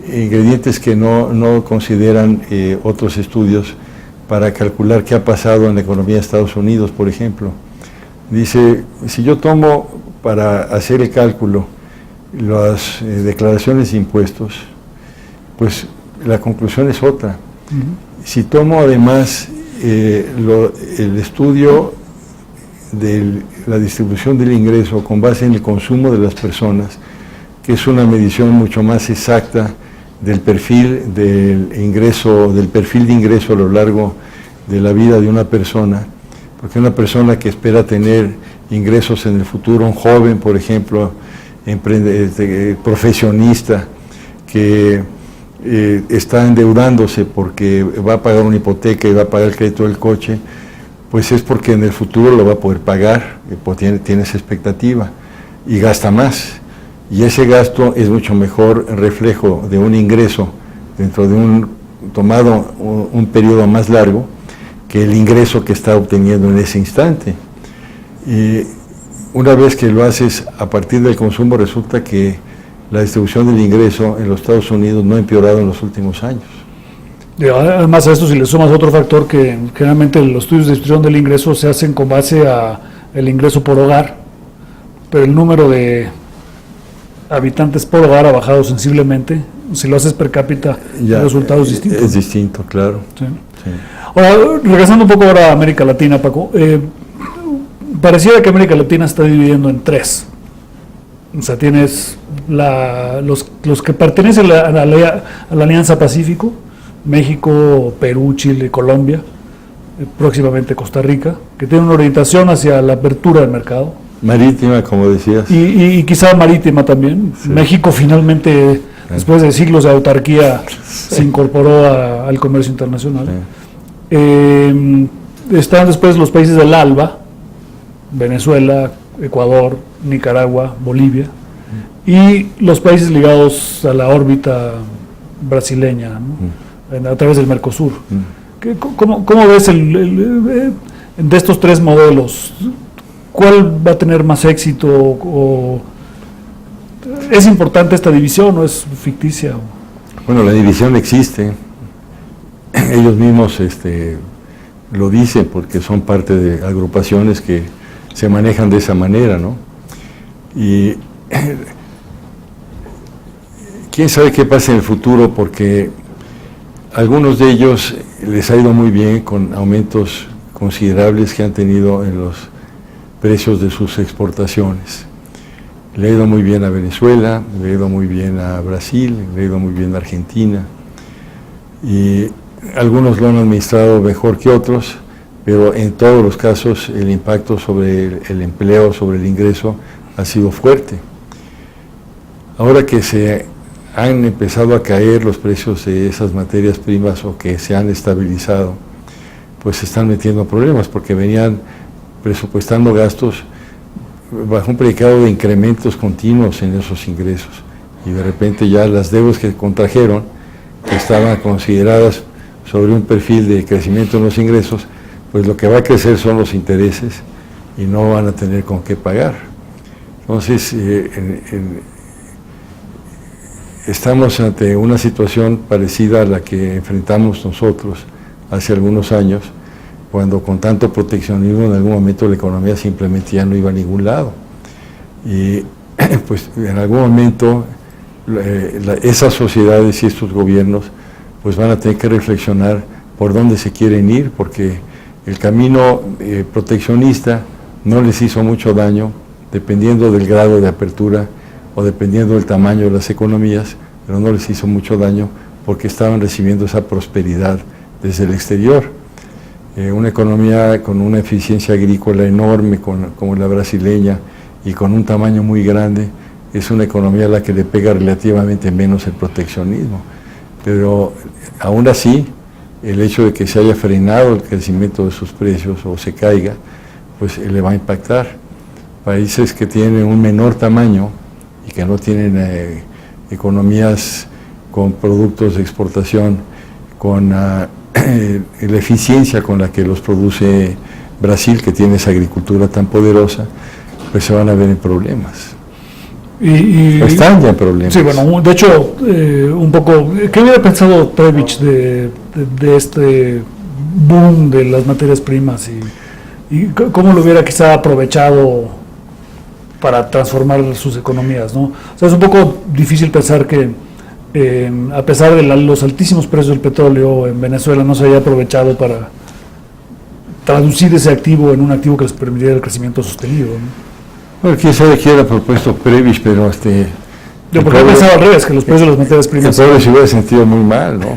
ingredientes que no consideran otros estudios para calcular qué ha pasado en la economía de Estados Unidos, por ejemplo. Dice, si yo tomo para hacer el cálculo las declaraciones de impuestos, pues la conclusión es otra. Si tomo además el estudio de la distribución del ingreso con base en el consumo de las personas, que es una medición mucho más exacta del perfil de ingreso a lo largo de la vida de una persona, porque una persona que espera tener ingresos en el futuro, un joven, por ejemplo, profesionista, que está endeudándose porque va a pagar una hipoteca y va a pagar el crédito del coche, pues es porque en el futuro lo va a poder pagar, tiene esa expectativa y gasta más. Y ese gasto es mucho mejor reflejo de un ingreso dentro de un tomado un periodo más largo que el ingreso que está obteniendo en ese instante. Y una vez que lo haces a partir del consumo, resulta que la distribución del ingreso en los Estados Unidos no ha empeorado en los últimos años. Además a esto, si le sumas otro factor, que generalmente los estudios de distribución del ingreso se hacen con base a el ingreso por hogar, pero el número de habitantes por hogar ha bajado sensiblemente. Si lo haces per cápita, el resultado es distinto. Es distinto, claro. Sí. Sí. Ahora, regresando un poco ahora a América Latina, Paco, pareciera que América Latina está dividiendo en tres. O sea, tienes los que pertenecen a la Alianza Pacífico, México, Perú, Chile, Colombia, próximamente Costa Rica, que tienen una orientación hacia la apertura del mercado. Marítima, como decías. Y quizá marítima también. Sí. México finalmente, después de siglos de autarquía, se incorporó al comercio internacional. Sí. Están después los países del ALBA, Venezuela, Ecuador, Nicaragua, Bolivia, y los países ligados a la órbita brasileña, ¿no? A través del Mercosur. ¿Cómo ves de estos tres modelos? ¿Cuál va a tener más éxito? ¿O es importante esta división o es ficticia? Bueno, la división existe. Ellos mismos lo dicen porque son parte de agrupaciones que se manejan de esa manera, ¿no? Y quién sabe qué pasa en el futuro, porque algunos de ellos les ha ido muy bien con aumentos considerables que han tenido en los precios de sus exportaciones. Le ha ido muy bien a Venezuela, le ha ido muy bien a Brasil, le ha ido muy bien a Argentina, y algunos lo han administrado mejor que otros, pero en todos los casos el impacto sobre el empleo, sobre el ingreso, ha sido fuerte. Ahora que se han empezado a caer los precios de esas materias primas o que se han estabilizado, pues se están metiendo problemas porque venían presupuestando gastos bajo un predicado de incrementos continuos en esos ingresos, y de repente ya las deudas que contrajeron, que estaban consideradas sobre un perfil de crecimiento en los ingresos, pues lo que va a crecer son los intereses y no van a tener con qué pagar. Entonces, estamos ante una situación parecida a la que enfrentamos nosotros hace algunos años, cuando con tanto proteccionismo en algún momento la economía simplemente ya no iba a ningún lado. Y pues en algún momento esas sociedades y estos gobiernos pues van a tener que reflexionar por dónde se quieren ir, porque el camino proteccionista no les hizo mucho daño, dependiendo del grado de apertura o dependiendo del tamaño de las economías, pero no les hizo mucho daño porque estaban recibiendo esa prosperidad desde el exterior. Una economía con una eficiencia agrícola enorme como la brasileña y con un tamaño muy grande, es una economía a la que le pega relativamente menos el proteccionismo. Pero aún así, el hecho de que se haya frenado el crecimiento de sus precios o se caiga, pues le va a impactar. Países que tienen un menor tamaño y que no tienen economías con productos de exportación, con la eficiencia con la que los produce Brasil, que tiene esa agricultura tan poderosa, pues se van a ver en problemas. Están ya en problemas. Sí, bueno, de hecho, un poco, ¿qué hubiera pensado Prebisch de este boom de las materias primas y cómo lo hubiera quizá aprovechado para transformar sus economías, ¿no? O sea, es un poco difícil pensar que a pesar de los altísimos precios del petróleo en Venezuela no se haya aprovechado para traducir ese activo en un activo que les permitiera el crecimiento sostenido, ¿no? Bueno, quién sabe qué era propuesto Prebisch, pero yo porque he pensado al revés, que los precios de las materias primas... El pobre se hubiera sentido muy mal, ¿no?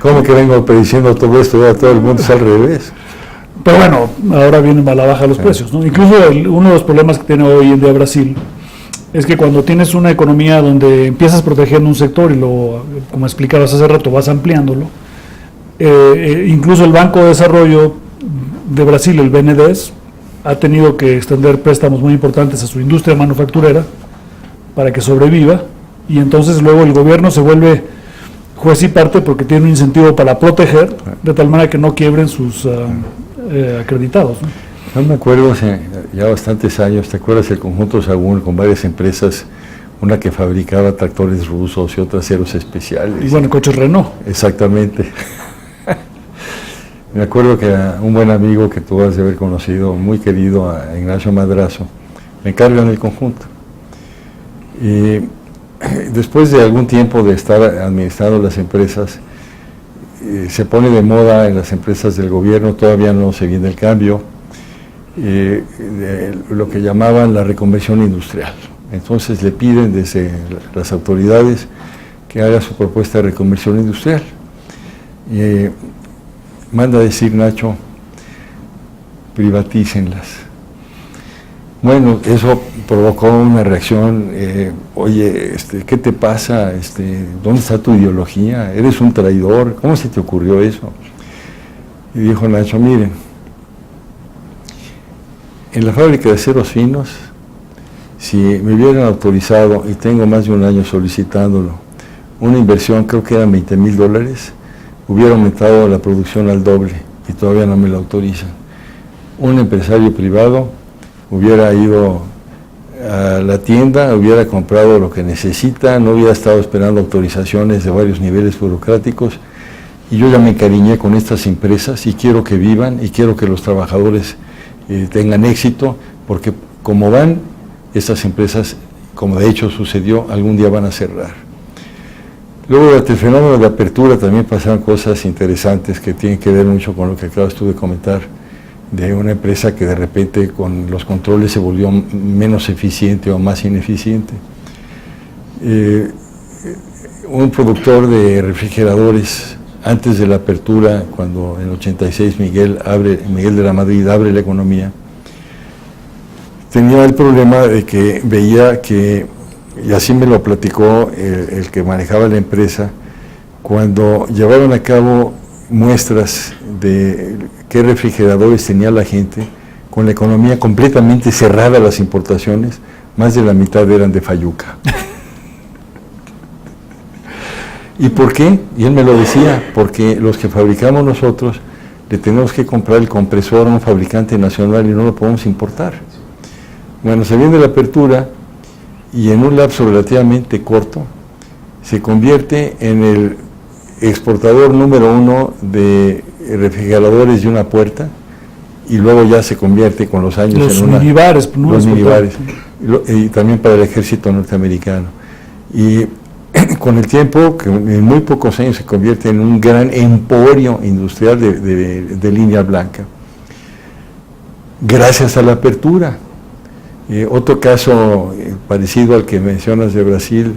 ¿Cómo que vengo prediciendo todo esto? Ya todo el mundo es al revés. Pero bueno, ahora vienen a la baja los precios, ¿no? Incluso uno de los problemas que tiene hoy en día Brasil es que cuando tienes una economía donde empiezas protegiendo un sector y como explicabas hace rato, vas ampliándolo, incluso el Banco de Desarrollo de Brasil, el BNDES, ha tenido que extender préstamos muy importantes a su industria manufacturera para que sobreviva, y entonces luego el gobierno se vuelve juez y parte porque tiene un incentivo para proteger, de tal manera que no quiebren sus acreditados, ¿no? No me acuerdo, hace ya bastantes años, ¿te acuerdas del conjunto Sagún con varias empresas? Una que fabricaba tractores rusos y otras aeros especiales. Y bueno, coches Renault. Exactamente. Me acuerdo que un buen amigo que tú has de haber conocido, muy querido, a Ignacio Madrazo, me encargan el conjunto. Y después de algún tiempo de estar administrando las empresas, se pone de moda en las empresas del gobierno, todavía no se viene el cambio, lo que llamaban la reconversión industrial. Entonces le piden desde las autoridades que haga su propuesta de reconversión industrial. Manda a decir Nacho, privatícenlas. Bueno, eso provocó una reacción, oye, ¿qué te pasa? ¿Dónde está tu ideología? ¿Eres un traidor? ¿Cómo se te ocurrió eso? Y dijo Nacho, miren, en la fábrica de aceros finos, si me hubieran autorizado, y tengo más de un año solicitándolo, una inversión, creo que eran $20,000, hubiera aumentado la producción al doble, y todavía no me la autorizan. Un empresario privado hubiera ido a la tienda, hubiera comprado lo que necesita, no hubiera estado esperando autorizaciones de varios niveles burocráticos, y yo ya me encariñé con estas empresas y quiero que vivan y quiero que los trabajadores tengan éxito, porque como van, estas empresas, como de hecho sucedió, algún día van a cerrar. Luego, durante el fenómeno de apertura también pasaron cosas interesantes que tienen que ver mucho con lo que acabas tú de comentar, de una empresa que de repente con los controles se volvió menos eficiente o más ineficiente. Un productor de refrigeradores, antes de la apertura, cuando en el 86 Miguel de la Madrid abre la economía, tenía el problema de que veía que, y así me lo platicó el que manejaba la empresa, cuando llevaron a cabo muestras de qué refrigeradores tenía la gente, con la economía completamente cerrada a las importaciones, más de la mitad eran de Fayuca. ¿Y por qué? Y él me lo decía, porque los que fabricamos nosotros le tenemos que comprar el compresor a un fabricante nacional y no lo podemos importar. Bueno, se viene la apertura y en un lapso relativamente corto se convierte en el exportador número 1 de refrigeradores de una puerta, y luego ya se convierte con los años los en una... minibares, ¿no? Los minibares, y también para el ejército norteamericano. Y con el tiempo, que en muy pocos años se convierte en un gran emporio industrial de línea blanca, gracias a la apertura. Otro caso parecido al que mencionas de Brasil,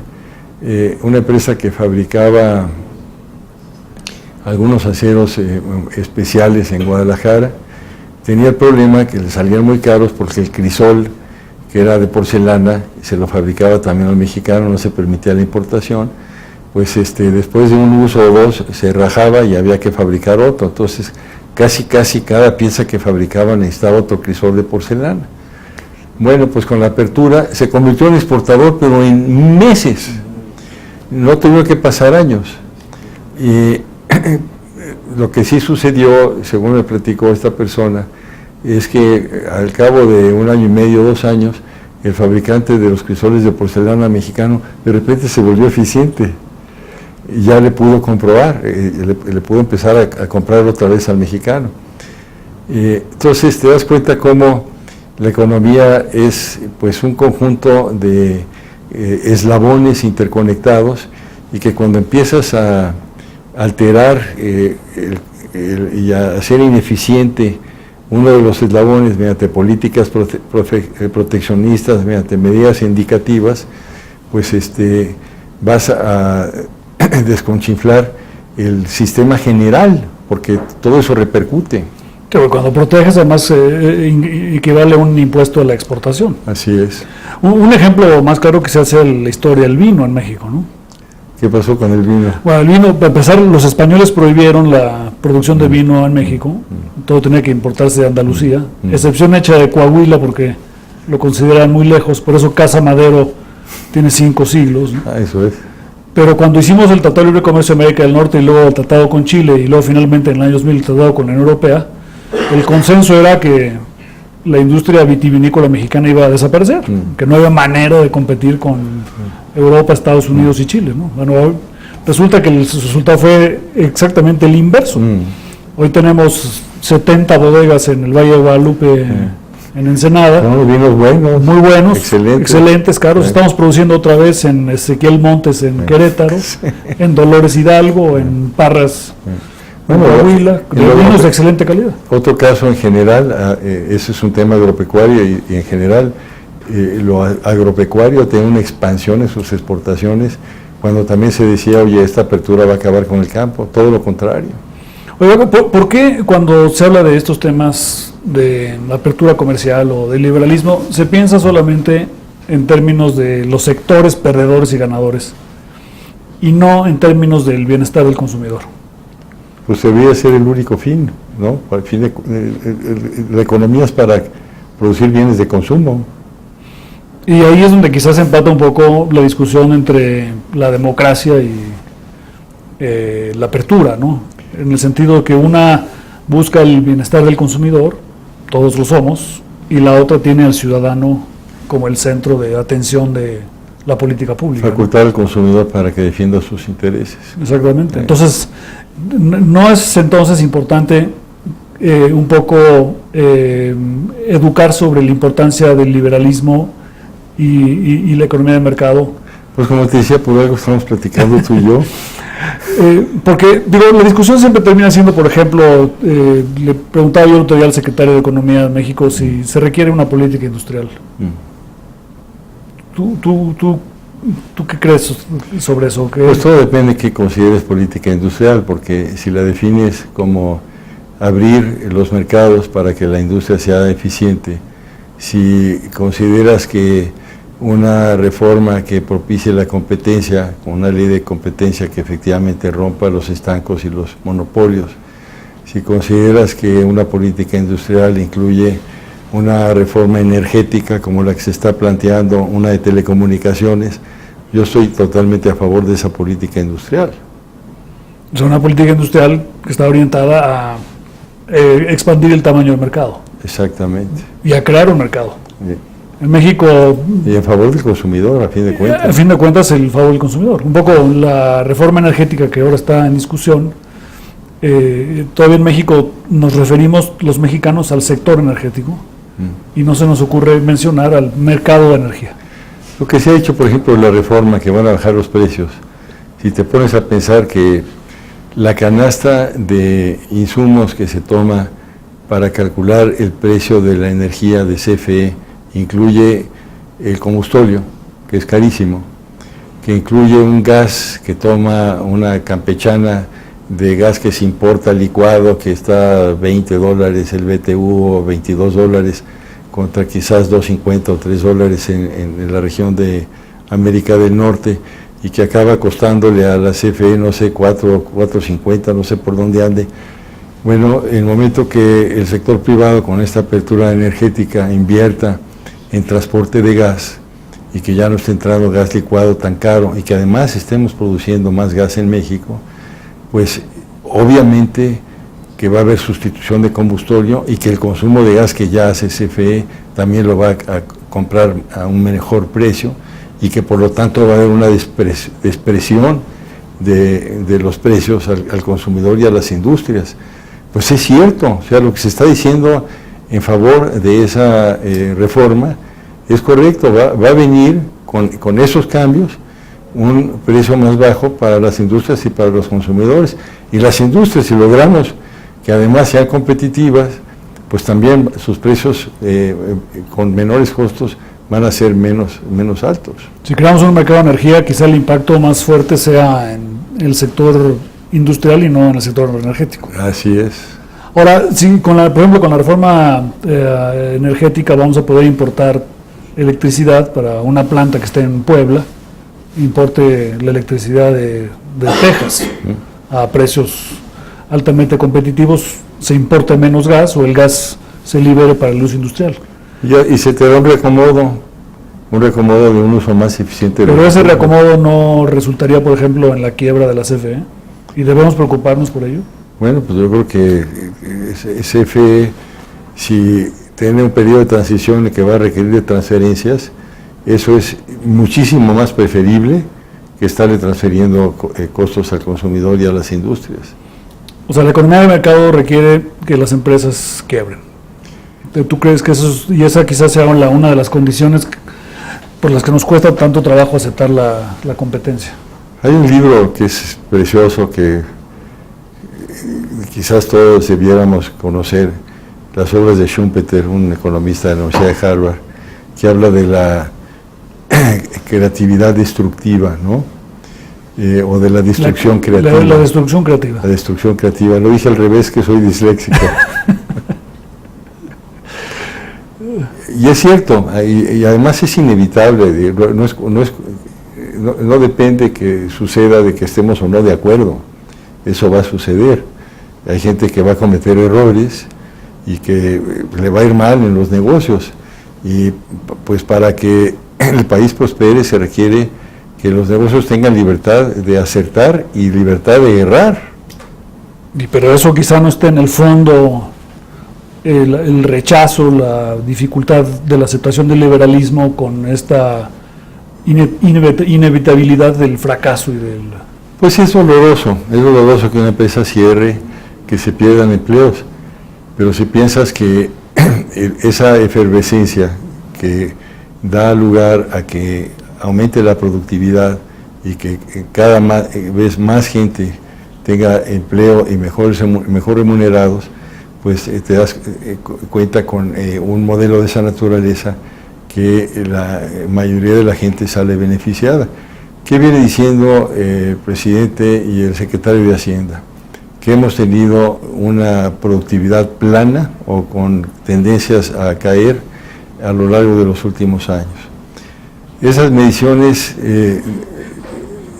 una empresa que fabricaba algunos aceros especiales en Guadalajara, tenía el problema que le salían muy caros porque el crisol, que era de porcelana, se lo fabricaba también al mexicano, no se permitía la importación, pues después de un uso o dos se rajaba y había que fabricar otro. Entonces casi cada pieza que fabricaban necesitaba otro crisol de porcelana. Bueno, pues con la apertura se convirtió en exportador, pero en meses, no tuvo que pasar años. Y lo que sí sucedió, según me platicó esta persona, es que al cabo de un año y medio, 2 años, el fabricante de los crisoles de porcelana mexicano de repente se volvió eficiente y ya le pudo comprobar, le pudo empezar a comprar otra vez al mexicano. Entonces te das cuenta cómo la economía es pues un conjunto de eslabones interconectados, y que cuando empiezas a alterar y a hacer ineficiente uno de los eslabones mediante políticas proteccionistas, mediante medidas indicativas, pues vas a desconchinflar el sistema general, porque todo eso repercute. Pero cuando proteges, además equivale a un impuesto a la exportación. Así es. Un ejemplo más claro que se hace en la historia del vino en México, ¿no? ¿Qué pasó con el vino? Bueno, el vino, para empezar, los españoles prohibieron la producción de vino en México, todo tenía que importarse de Andalucía, excepción hecha de Coahuila porque lo consideran muy lejos, por eso Casa Madero tiene 5 siglos, ¿no? Eso es. Pero cuando hicimos el Tratado de Libre Comercio de América del Norte y luego el tratado con Chile y luego finalmente en el año 2000 el tratado con la Unión Europea, el consenso era que la industria vitivinícola mexicana iba a desaparecer, que no había manera de competir con Europa, Estados Unidos y Chile, ¿no? Bueno, resulta que el resultado fue exactamente el inverso. Hoy tenemos 70 bodegas en el Valle de Guadalupe, en Ensenada. Son vinos buenos. Muy buenos, excelentes, caros. Estamos produciendo otra vez en Ezequiel Montes, en Querétaro, en Dolores Hidalgo, en Parras, en Coahuila, vinos de excelente calidad. Otro caso en general, ese es un tema agropecuario y en general lo agropecuario tiene una expansión en sus exportaciones, cuando también se decía, oye, esta apertura va a acabar con el campo, todo lo contrario. Oiga, ¿por qué cuando se habla de estos temas de apertura comercial o de liberalismo, se piensa solamente en términos de los sectores perdedores y ganadores y no en términos del bienestar del consumidor? Pues debería ser el único fin, ¿no? Al fin la economía es para producir bienes de consumo. Y ahí es donde quizás empata un poco la discusión entre la democracia y la apertura, ¿no? En el sentido de que una busca el bienestar del consumidor, todos lo somos, y la otra tiene al ciudadano como el centro de atención de la política pública. Facultar al consumidor para que defienda sus intereses. Exactamente. Entonces, ¿no es entonces importante un poco educar sobre la importancia del liberalismo y la economía de mercado? Pues como te decía, por algo estamos platicando tú y yo. Porque, digo, la discusión siempre termina siendo, por ejemplo, le preguntaba yo el otro día al secretario de Economía de México si se requiere una política industrial. ¿Tú qué crees sobre eso? Pues todo depende de qué consideres política industrial, porque si la defines como abrir los mercados para que la industria sea eficiente, si consideras que una reforma que propicie la competencia, con una ley de competencia que efectivamente rompa los estancos y los monopolios, si consideras que una política industrial incluye una reforma energética como la que se está planteando, una de telecomunicaciones, yo estoy totalmente a favor de esa política industrial. Es una política industrial que está orientada a expandir el tamaño del mercado. Exactamente. Y a crear un mercado. Sí. En México... Y en favor del consumidor, a fin de cuentas. A fin de cuentas, el favor del consumidor. Un poco la reforma energética que ahora está en discusión, todavía en México nos referimos los mexicanos al sector energético y no se nos ocurre mencionar al mercado de energía. Lo que se ha hecho, por ejemplo, la reforma, que van a bajar los precios, si te pones a pensar que la canasta de insumos que se toma para calcular el precio de la energía de CFE incluye el combustorio, que es carísimo, que incluye un gas que toma una campechana de gas que se importa licuado, que está a $20 el BTU o $22, contra quizás $2.50 o $3 en la región de América del Norte, y que acaba costándole a la CFE, no sé, $4.50, no sé por dónde ande. Bueno, en el momento que el sector privado con esta apertura energética invierta en transporte de gas y que ya no esté entrando gas licuado tan caro y que además estemos produciendo más gas en México, pues obviamente que va a haber sustitución de combustorio y que el consumo de gas que ya hace CFE también lo va a comprar a un mejor precio y que por lo tanto va a haber una despresión de los precios al consumidor y a las industrias. Pues es cierto, o sea, lo que se está diciendo en favor de esa reforma es correcto, va a venir con esos cambios un precio más bajo para las industrias y para los consumidores. Y las industrias, si logramos que además sean competitivas, pues también sus precios con menores costos van a ser menos altos. Si creamos un mercado de energía, quizá el impacto más fuerte sea en el sector industrial y no en el sector energético. Así es. Ahora, sí, por ejemplo, con la reforma energética vamos a poder importar electricidad para una planta que esté en Puebla, importe la electricidad de Texas a precios altamente competitivos, se importe menos gas o el gas se libere para el uso industrial. Y se te da un reacomodo un reacomodo de un uso más eficiente. Pero ese reacomodo no resultaría, por ejemplo, en la quiebra de la CFE, y debemos preocuparnos por ello. Bueno, pues yo creo que CFE, si tiene un periodo de transición que va a requerir de transferencias, eso es muchísimo más preferible que estarle transfiriendo costos al consumidor y a las industrias. O sea, la economía de mercado requiere que las empresas quiebren. ¿Tú crees que esa quizás sea una de las condiciones por las que nos cuesta tanto trabajo aceptar la competencia? Hay un libro que es precioso que quizás todos debiéramos conocer, las obras de Schumpeter, un economista de la Universidad de Harvard, que habla de la creatividad destructiva, ¿no? O de la destrucción creativa. La destrucción creativa. La destrucción creativa. Lo dije al revés, que soy disléxico. Y es cierto, y además es inevitable, no depende que suceda de que estemos o no de acuerdo, eso va a suceder. Hay gente que va a cometer errores y que le va a ir mal en los negocios, y pues para que el país prospere se requiere que los negocios tengan libertad de acertar y libertad de errar. Pero eso quizá no esté en el fondo, el rechazo, la dificultad de la aceptación del liberalismo con esta inevitabilidad del fracaso y del... Pues es doloroso que una empresa cierre, que se pierdan empleos, pero si piensas que esa efervescencia que da lugar a que aumente la productividad y que cada vez más gente tenga empleo y mejor remunerados, pues te das cuenta con un modelo de esa naturaleza que la mayoría de la gente sale beneficiada. ¿Qué viene diciendo el presidente y el secretario de Hacienda? Que hemos tenido una productividad plana o con tendencias a caer a lo largo de los últimos años. Esas mediciones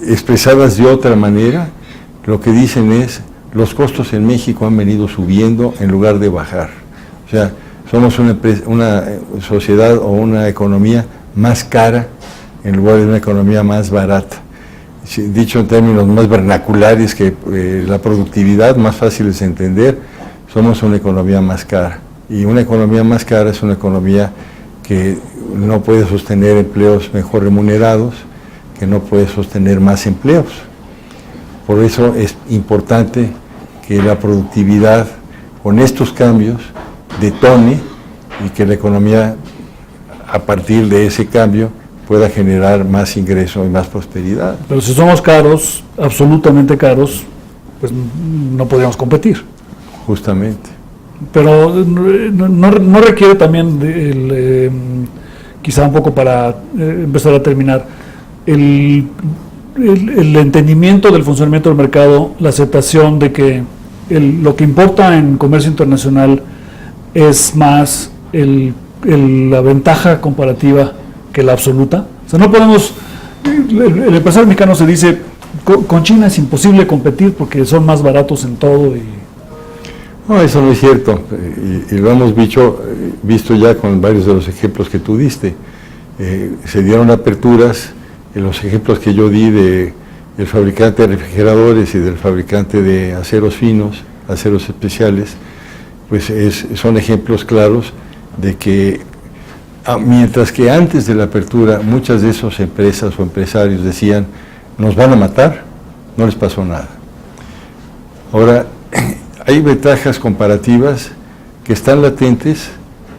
expresadas de otra manera, lo que dicen es, los costos en México han venido subiendo en lugar de bajar. O sea, somos una sociedad o una economía más cara en lugar de una economía más barata. Dicho en términos más vernaculares, que la productividad más fácil de entender, somos una economía más cara. Y una economía más cara es una economía que no puede sostener empleos mejor remunerados, que no puede sostener más empleos. Por eso es importante que la productividad con estos cambios detone y que la economía, a partir de ese cambio, pueda generar más ingreso y más prosperidad. Pero si somos caros, absolutamente caros, pues no podríamos competir. Justamente. Pero no requiere también, quizá un poco para empezar a terminar, el entendimiento del funcionamiento del mercado, la aceptación de que lo que importa en comercio internacional es más la ventaja comparativa que la absoluta. O sea, no podemos, el empresario mexicano se dice, con China es imposible competir porque son más baratos en todo. No, eso no es cierto, y lo hemos visto ya con varios de los ejemplos que tú diste. Se dieron aperturas, en los ejemplos que yo di del fabricante de refrigeradores y del fabricante de aceros finos, aceros especiales, pues son ejemplos claros de que mientras que antes de la apertura muchas de esas empresas o empresarios decían, nos van a matar, no les pasó nada. Ahora, hay ventajas comparativas que están latentes,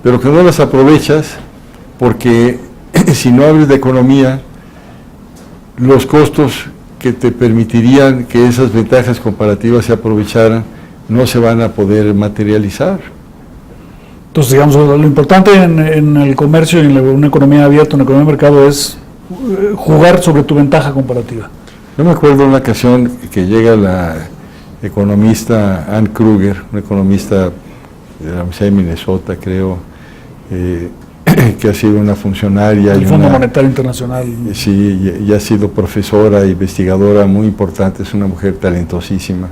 pero que no las aprovechas porque si no abres de economía, los costos que te permitirían que esas ventajas comparativas se aprovecharan no se van a poder materializar. Entonces, digamos, lo importante en el comercio y en una economía abierta, una economía de mercado, es jugar sobre tu ventaja comparativa. Yo me acuerdo de una ocasión que llega la economista Ann Kruger, una economista de la Universidad de Minnesota, creo, que ha sido una funcionaria. El Fondo Monetario Internacional. Sí, y ha sido profesora, investigadora muy importante, es una mujer talentosísima.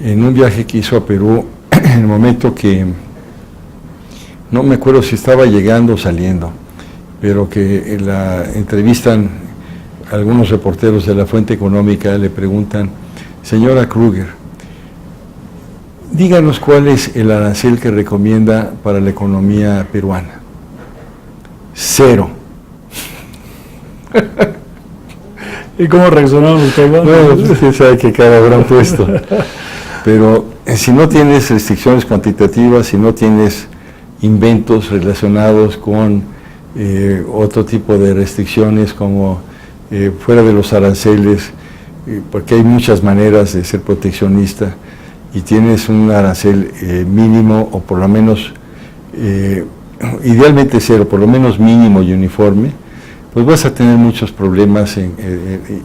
En un viaje que hizo a Perú, en el momento que, no me acuerdo si estaba llegando o saliendo, pero que la entrevistan algunos reporteros de la Fuente Económica, le preguntan: señora Kruger, díganos cuál es el arancel que recomienda para la economía peruana. 0. ¿Y cómo reaccionaron ustedes? Bueno, usted sabe qué cara habrán puesto. Pero si no tienes restricciones cuantitativas, si no tienes inventos relacionados con otro tipo de restricciones como fuera de los aranceles, porque hay muchas maneras de ser proteccionista, y tienes un arancel mínimo, o por lo menos, idealmente 0, por lo menos mínimo y uniforme, pues vas a tener muchos problemas,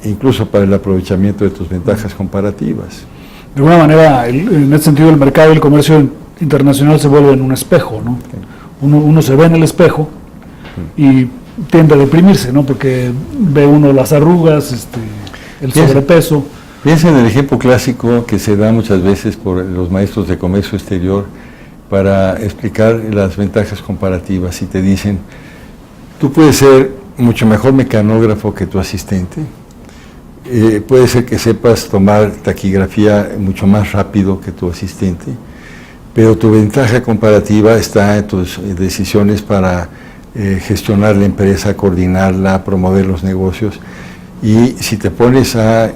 incluso para el aprovechamiento de tus ventajas comparativas. De alguna manera, en ese sentido, el mercado y el comercio internacional se vuelven un espejo, ¿no? Uno se ve en el espejo y tiende a deprimirse, ¿no? Porque ve uno las arrugas, el sobrepeso. Piensa en el ejemplo clásico que se da muchas veces por los maestros de comercio exterior para explicar las ventajas comparativas, y te dicen: tú puedes ser mucho mejor mecanógrafo que tu asistente, puede ser que sepas tomar taquigrafía mucho más rápido que tu asistente, pero tu ventaja comparativa está en tus decisiones para gestionar la empresa, coordinarla, promover los negocios. Y si te pones a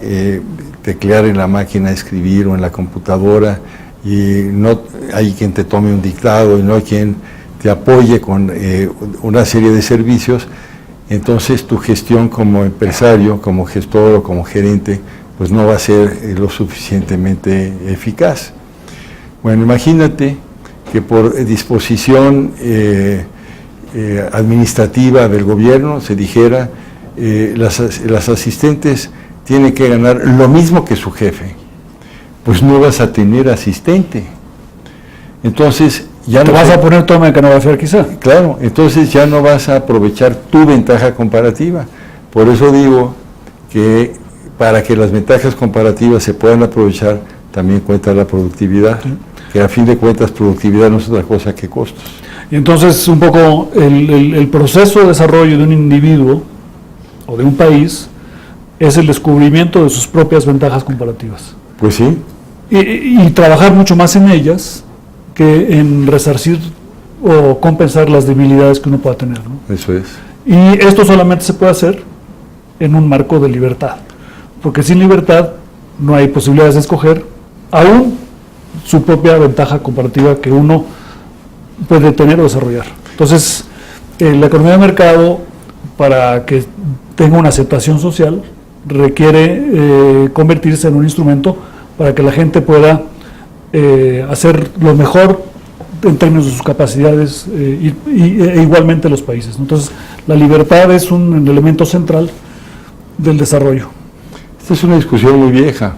teclear en la máquina, escribir, o en la computadora, y no hay quien te tome un dictado y no hay quien te apoye con una serie de servicios, entonces tu gestión como empresario, como gestor o como gerente, pues no va a ser lo suficientemente eficaz. Bueno, imagínate que por disposición administrativa del gobierno se dijera: las asistentes tienen que ganar lo mismo que su jefe. Pues no vas a tener asistente. Entonces ya te no vas a poner toma de mecanografía quizá. Claro, entonces ya no vas a aprovechar tu ventaja comparativa. Por eso digo que para que las ventajas comparativas se puedan aprovechar, también cuenta la productividad, que a fin de cuentas productividad no es otra cosa que costos. Y entonces un poco el proceso de desarrollo de un individuo o de un país es el descubrimiento de sus propias ventajas comparativas. Pues sí. Y trabajar mucho más en ellas que en resarcir o compensar las debilidades que uno pueda tener, ¿no? Eso es. Y esto solamente se puede hacer en un marco de libertad, porque sin libertad no hay posibilidades de escoger aún su propia ventaja comparativa que uno puede tener o desarrollar. Entonces, la economía de mercado, para que tenga una aceptación social, requiere convertirse en un instrumento para que la gente pueda hacer lo mejor en términos de sus capacidades, e igualmente los países. Entonces, la libertad es un elemento central del desarrollo. Esta es una discusión muy vieja.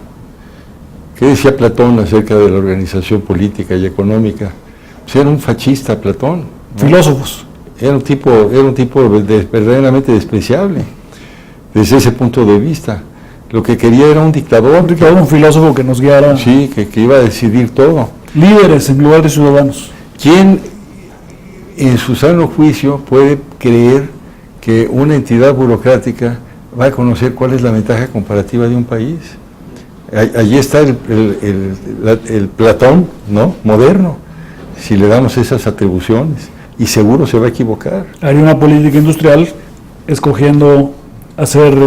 ¿Qué decía Platón acerca de la organización política y económica? Pues era un fascista, Platón, ¿no? Filósofos. Era un tipo verdaderamente despreciable desde ese punto de vista. Lo que quería era un dictador. Un filósofo que nos guiara. Sí, que iba a decidir todo. Líderes en lugar de ciudadanos. ¿Quién en su sano juicio puede creer que una entidad burocrática va a conocer cuál es la ventaja comparativa de un país? Allí está el Platón, ¿no?, moderno, si le damos esas atribuciones, y seguro se va a equivocar. Haría una política industrial escogiendo hacer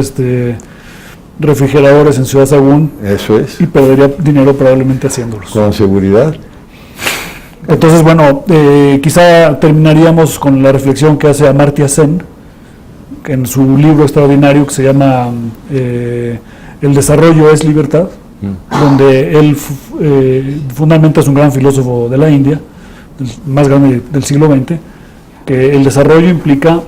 refrigeradores en Ciudad Sagún. Eso es. Y perdería dinero probablemente haciéndolos. Con seguridad. Entonces, bueno, quizá terminaríamos con la reflexión que hace Amartya Sen, que en su libro extraordinario que se llama El desarrollo es libertad, donde él fundamentalmente es un gran filósofo de la India, el más grande del siglo XX, que el desarrollo implica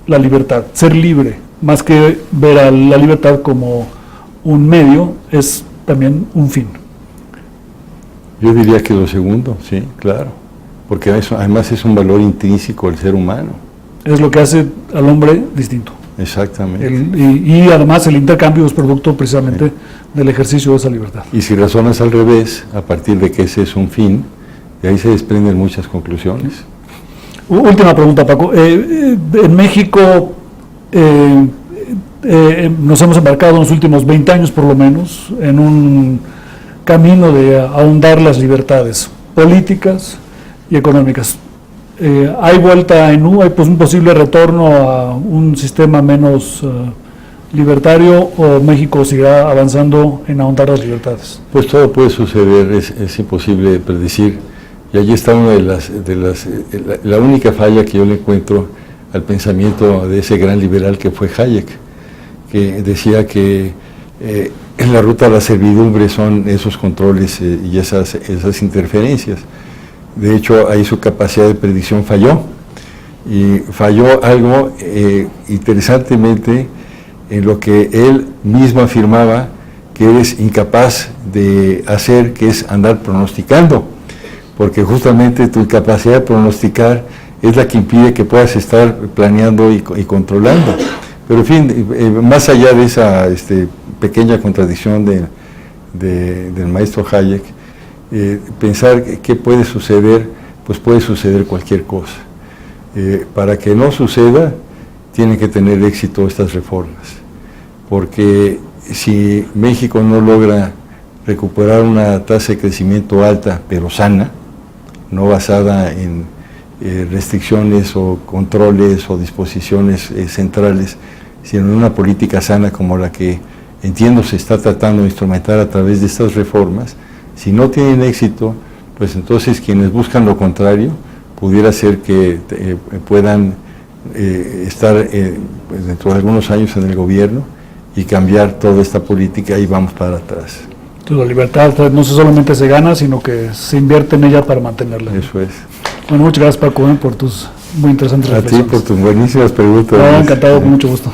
la libertad, ser libre, más que ver a la libertad como un medio, es también un fin. Yo diría que lo segundo, sí, claro, porque eso además es un valor intrínseco del ser humano. Es lo que hace al hombre distinto. Exactamente. Y además el intercambio es producto precisamente del ejercicio de esa libertad. Y si razonas al revés, a partir de que ese es un fin, de ahí se desprenden muchas conclusiones. Última pregunta, Paco. En México nos hemos embarcado en los últimos 20 años, por lo menos, en un camino de ahondar las libertades políticas y económicas. ¿Hay vuelta en U? ¿Hay un posible retorno a un sistema menos libertario, o México seguirá avanzando en ahondar las libertades? Pues todo puede suceder, es imposible predecir. Y allí está una la única falla que yo le encuentro al pensamiento de ese gran liberal que fue Hayek, que decía que en la ruta a la servidumbre son esos controles y esas interferencias. De hecho, ahí su capacidad de predicción falló, y falló algo interesantemente en lo que él mismo afirmaba que eres incapaz de hacer, que es andar pronosticando, porque justamente tu capacidad de pronosticar es la que impide que puedas estar planeando y controlando. Pero en fin, más allá de esa pequeña contradicción del maestro Hayek, pensar qué puede suceder, pues puede suceder cualquier cosa. Para que no suceda, tienen que tener éxito estas reformas, porque si México no logra recuperar una tasa de crecimiento alta, pero sana, no basada en restricciones o controles o disposiciones centrales, sino en una política sana como la que entiendo se está tratando de instrumentar a través de estas reformas, si no tienen éxito, pues entonces quienes buscan lo contrario, pudiera ser que puedan estar pues dentro de algunos años en el gobierno y cambiar toda esta política, y vamos para atrás. Entonces, la libertad no solamente se gana, sino que se invierte en ella para mantenerla. Eso es. Bueno, muchas gracias, Paco, por tus muy interesantes reflexiones. A ti por tus buenísimas preguntas. No, encantado, con mucho gusto.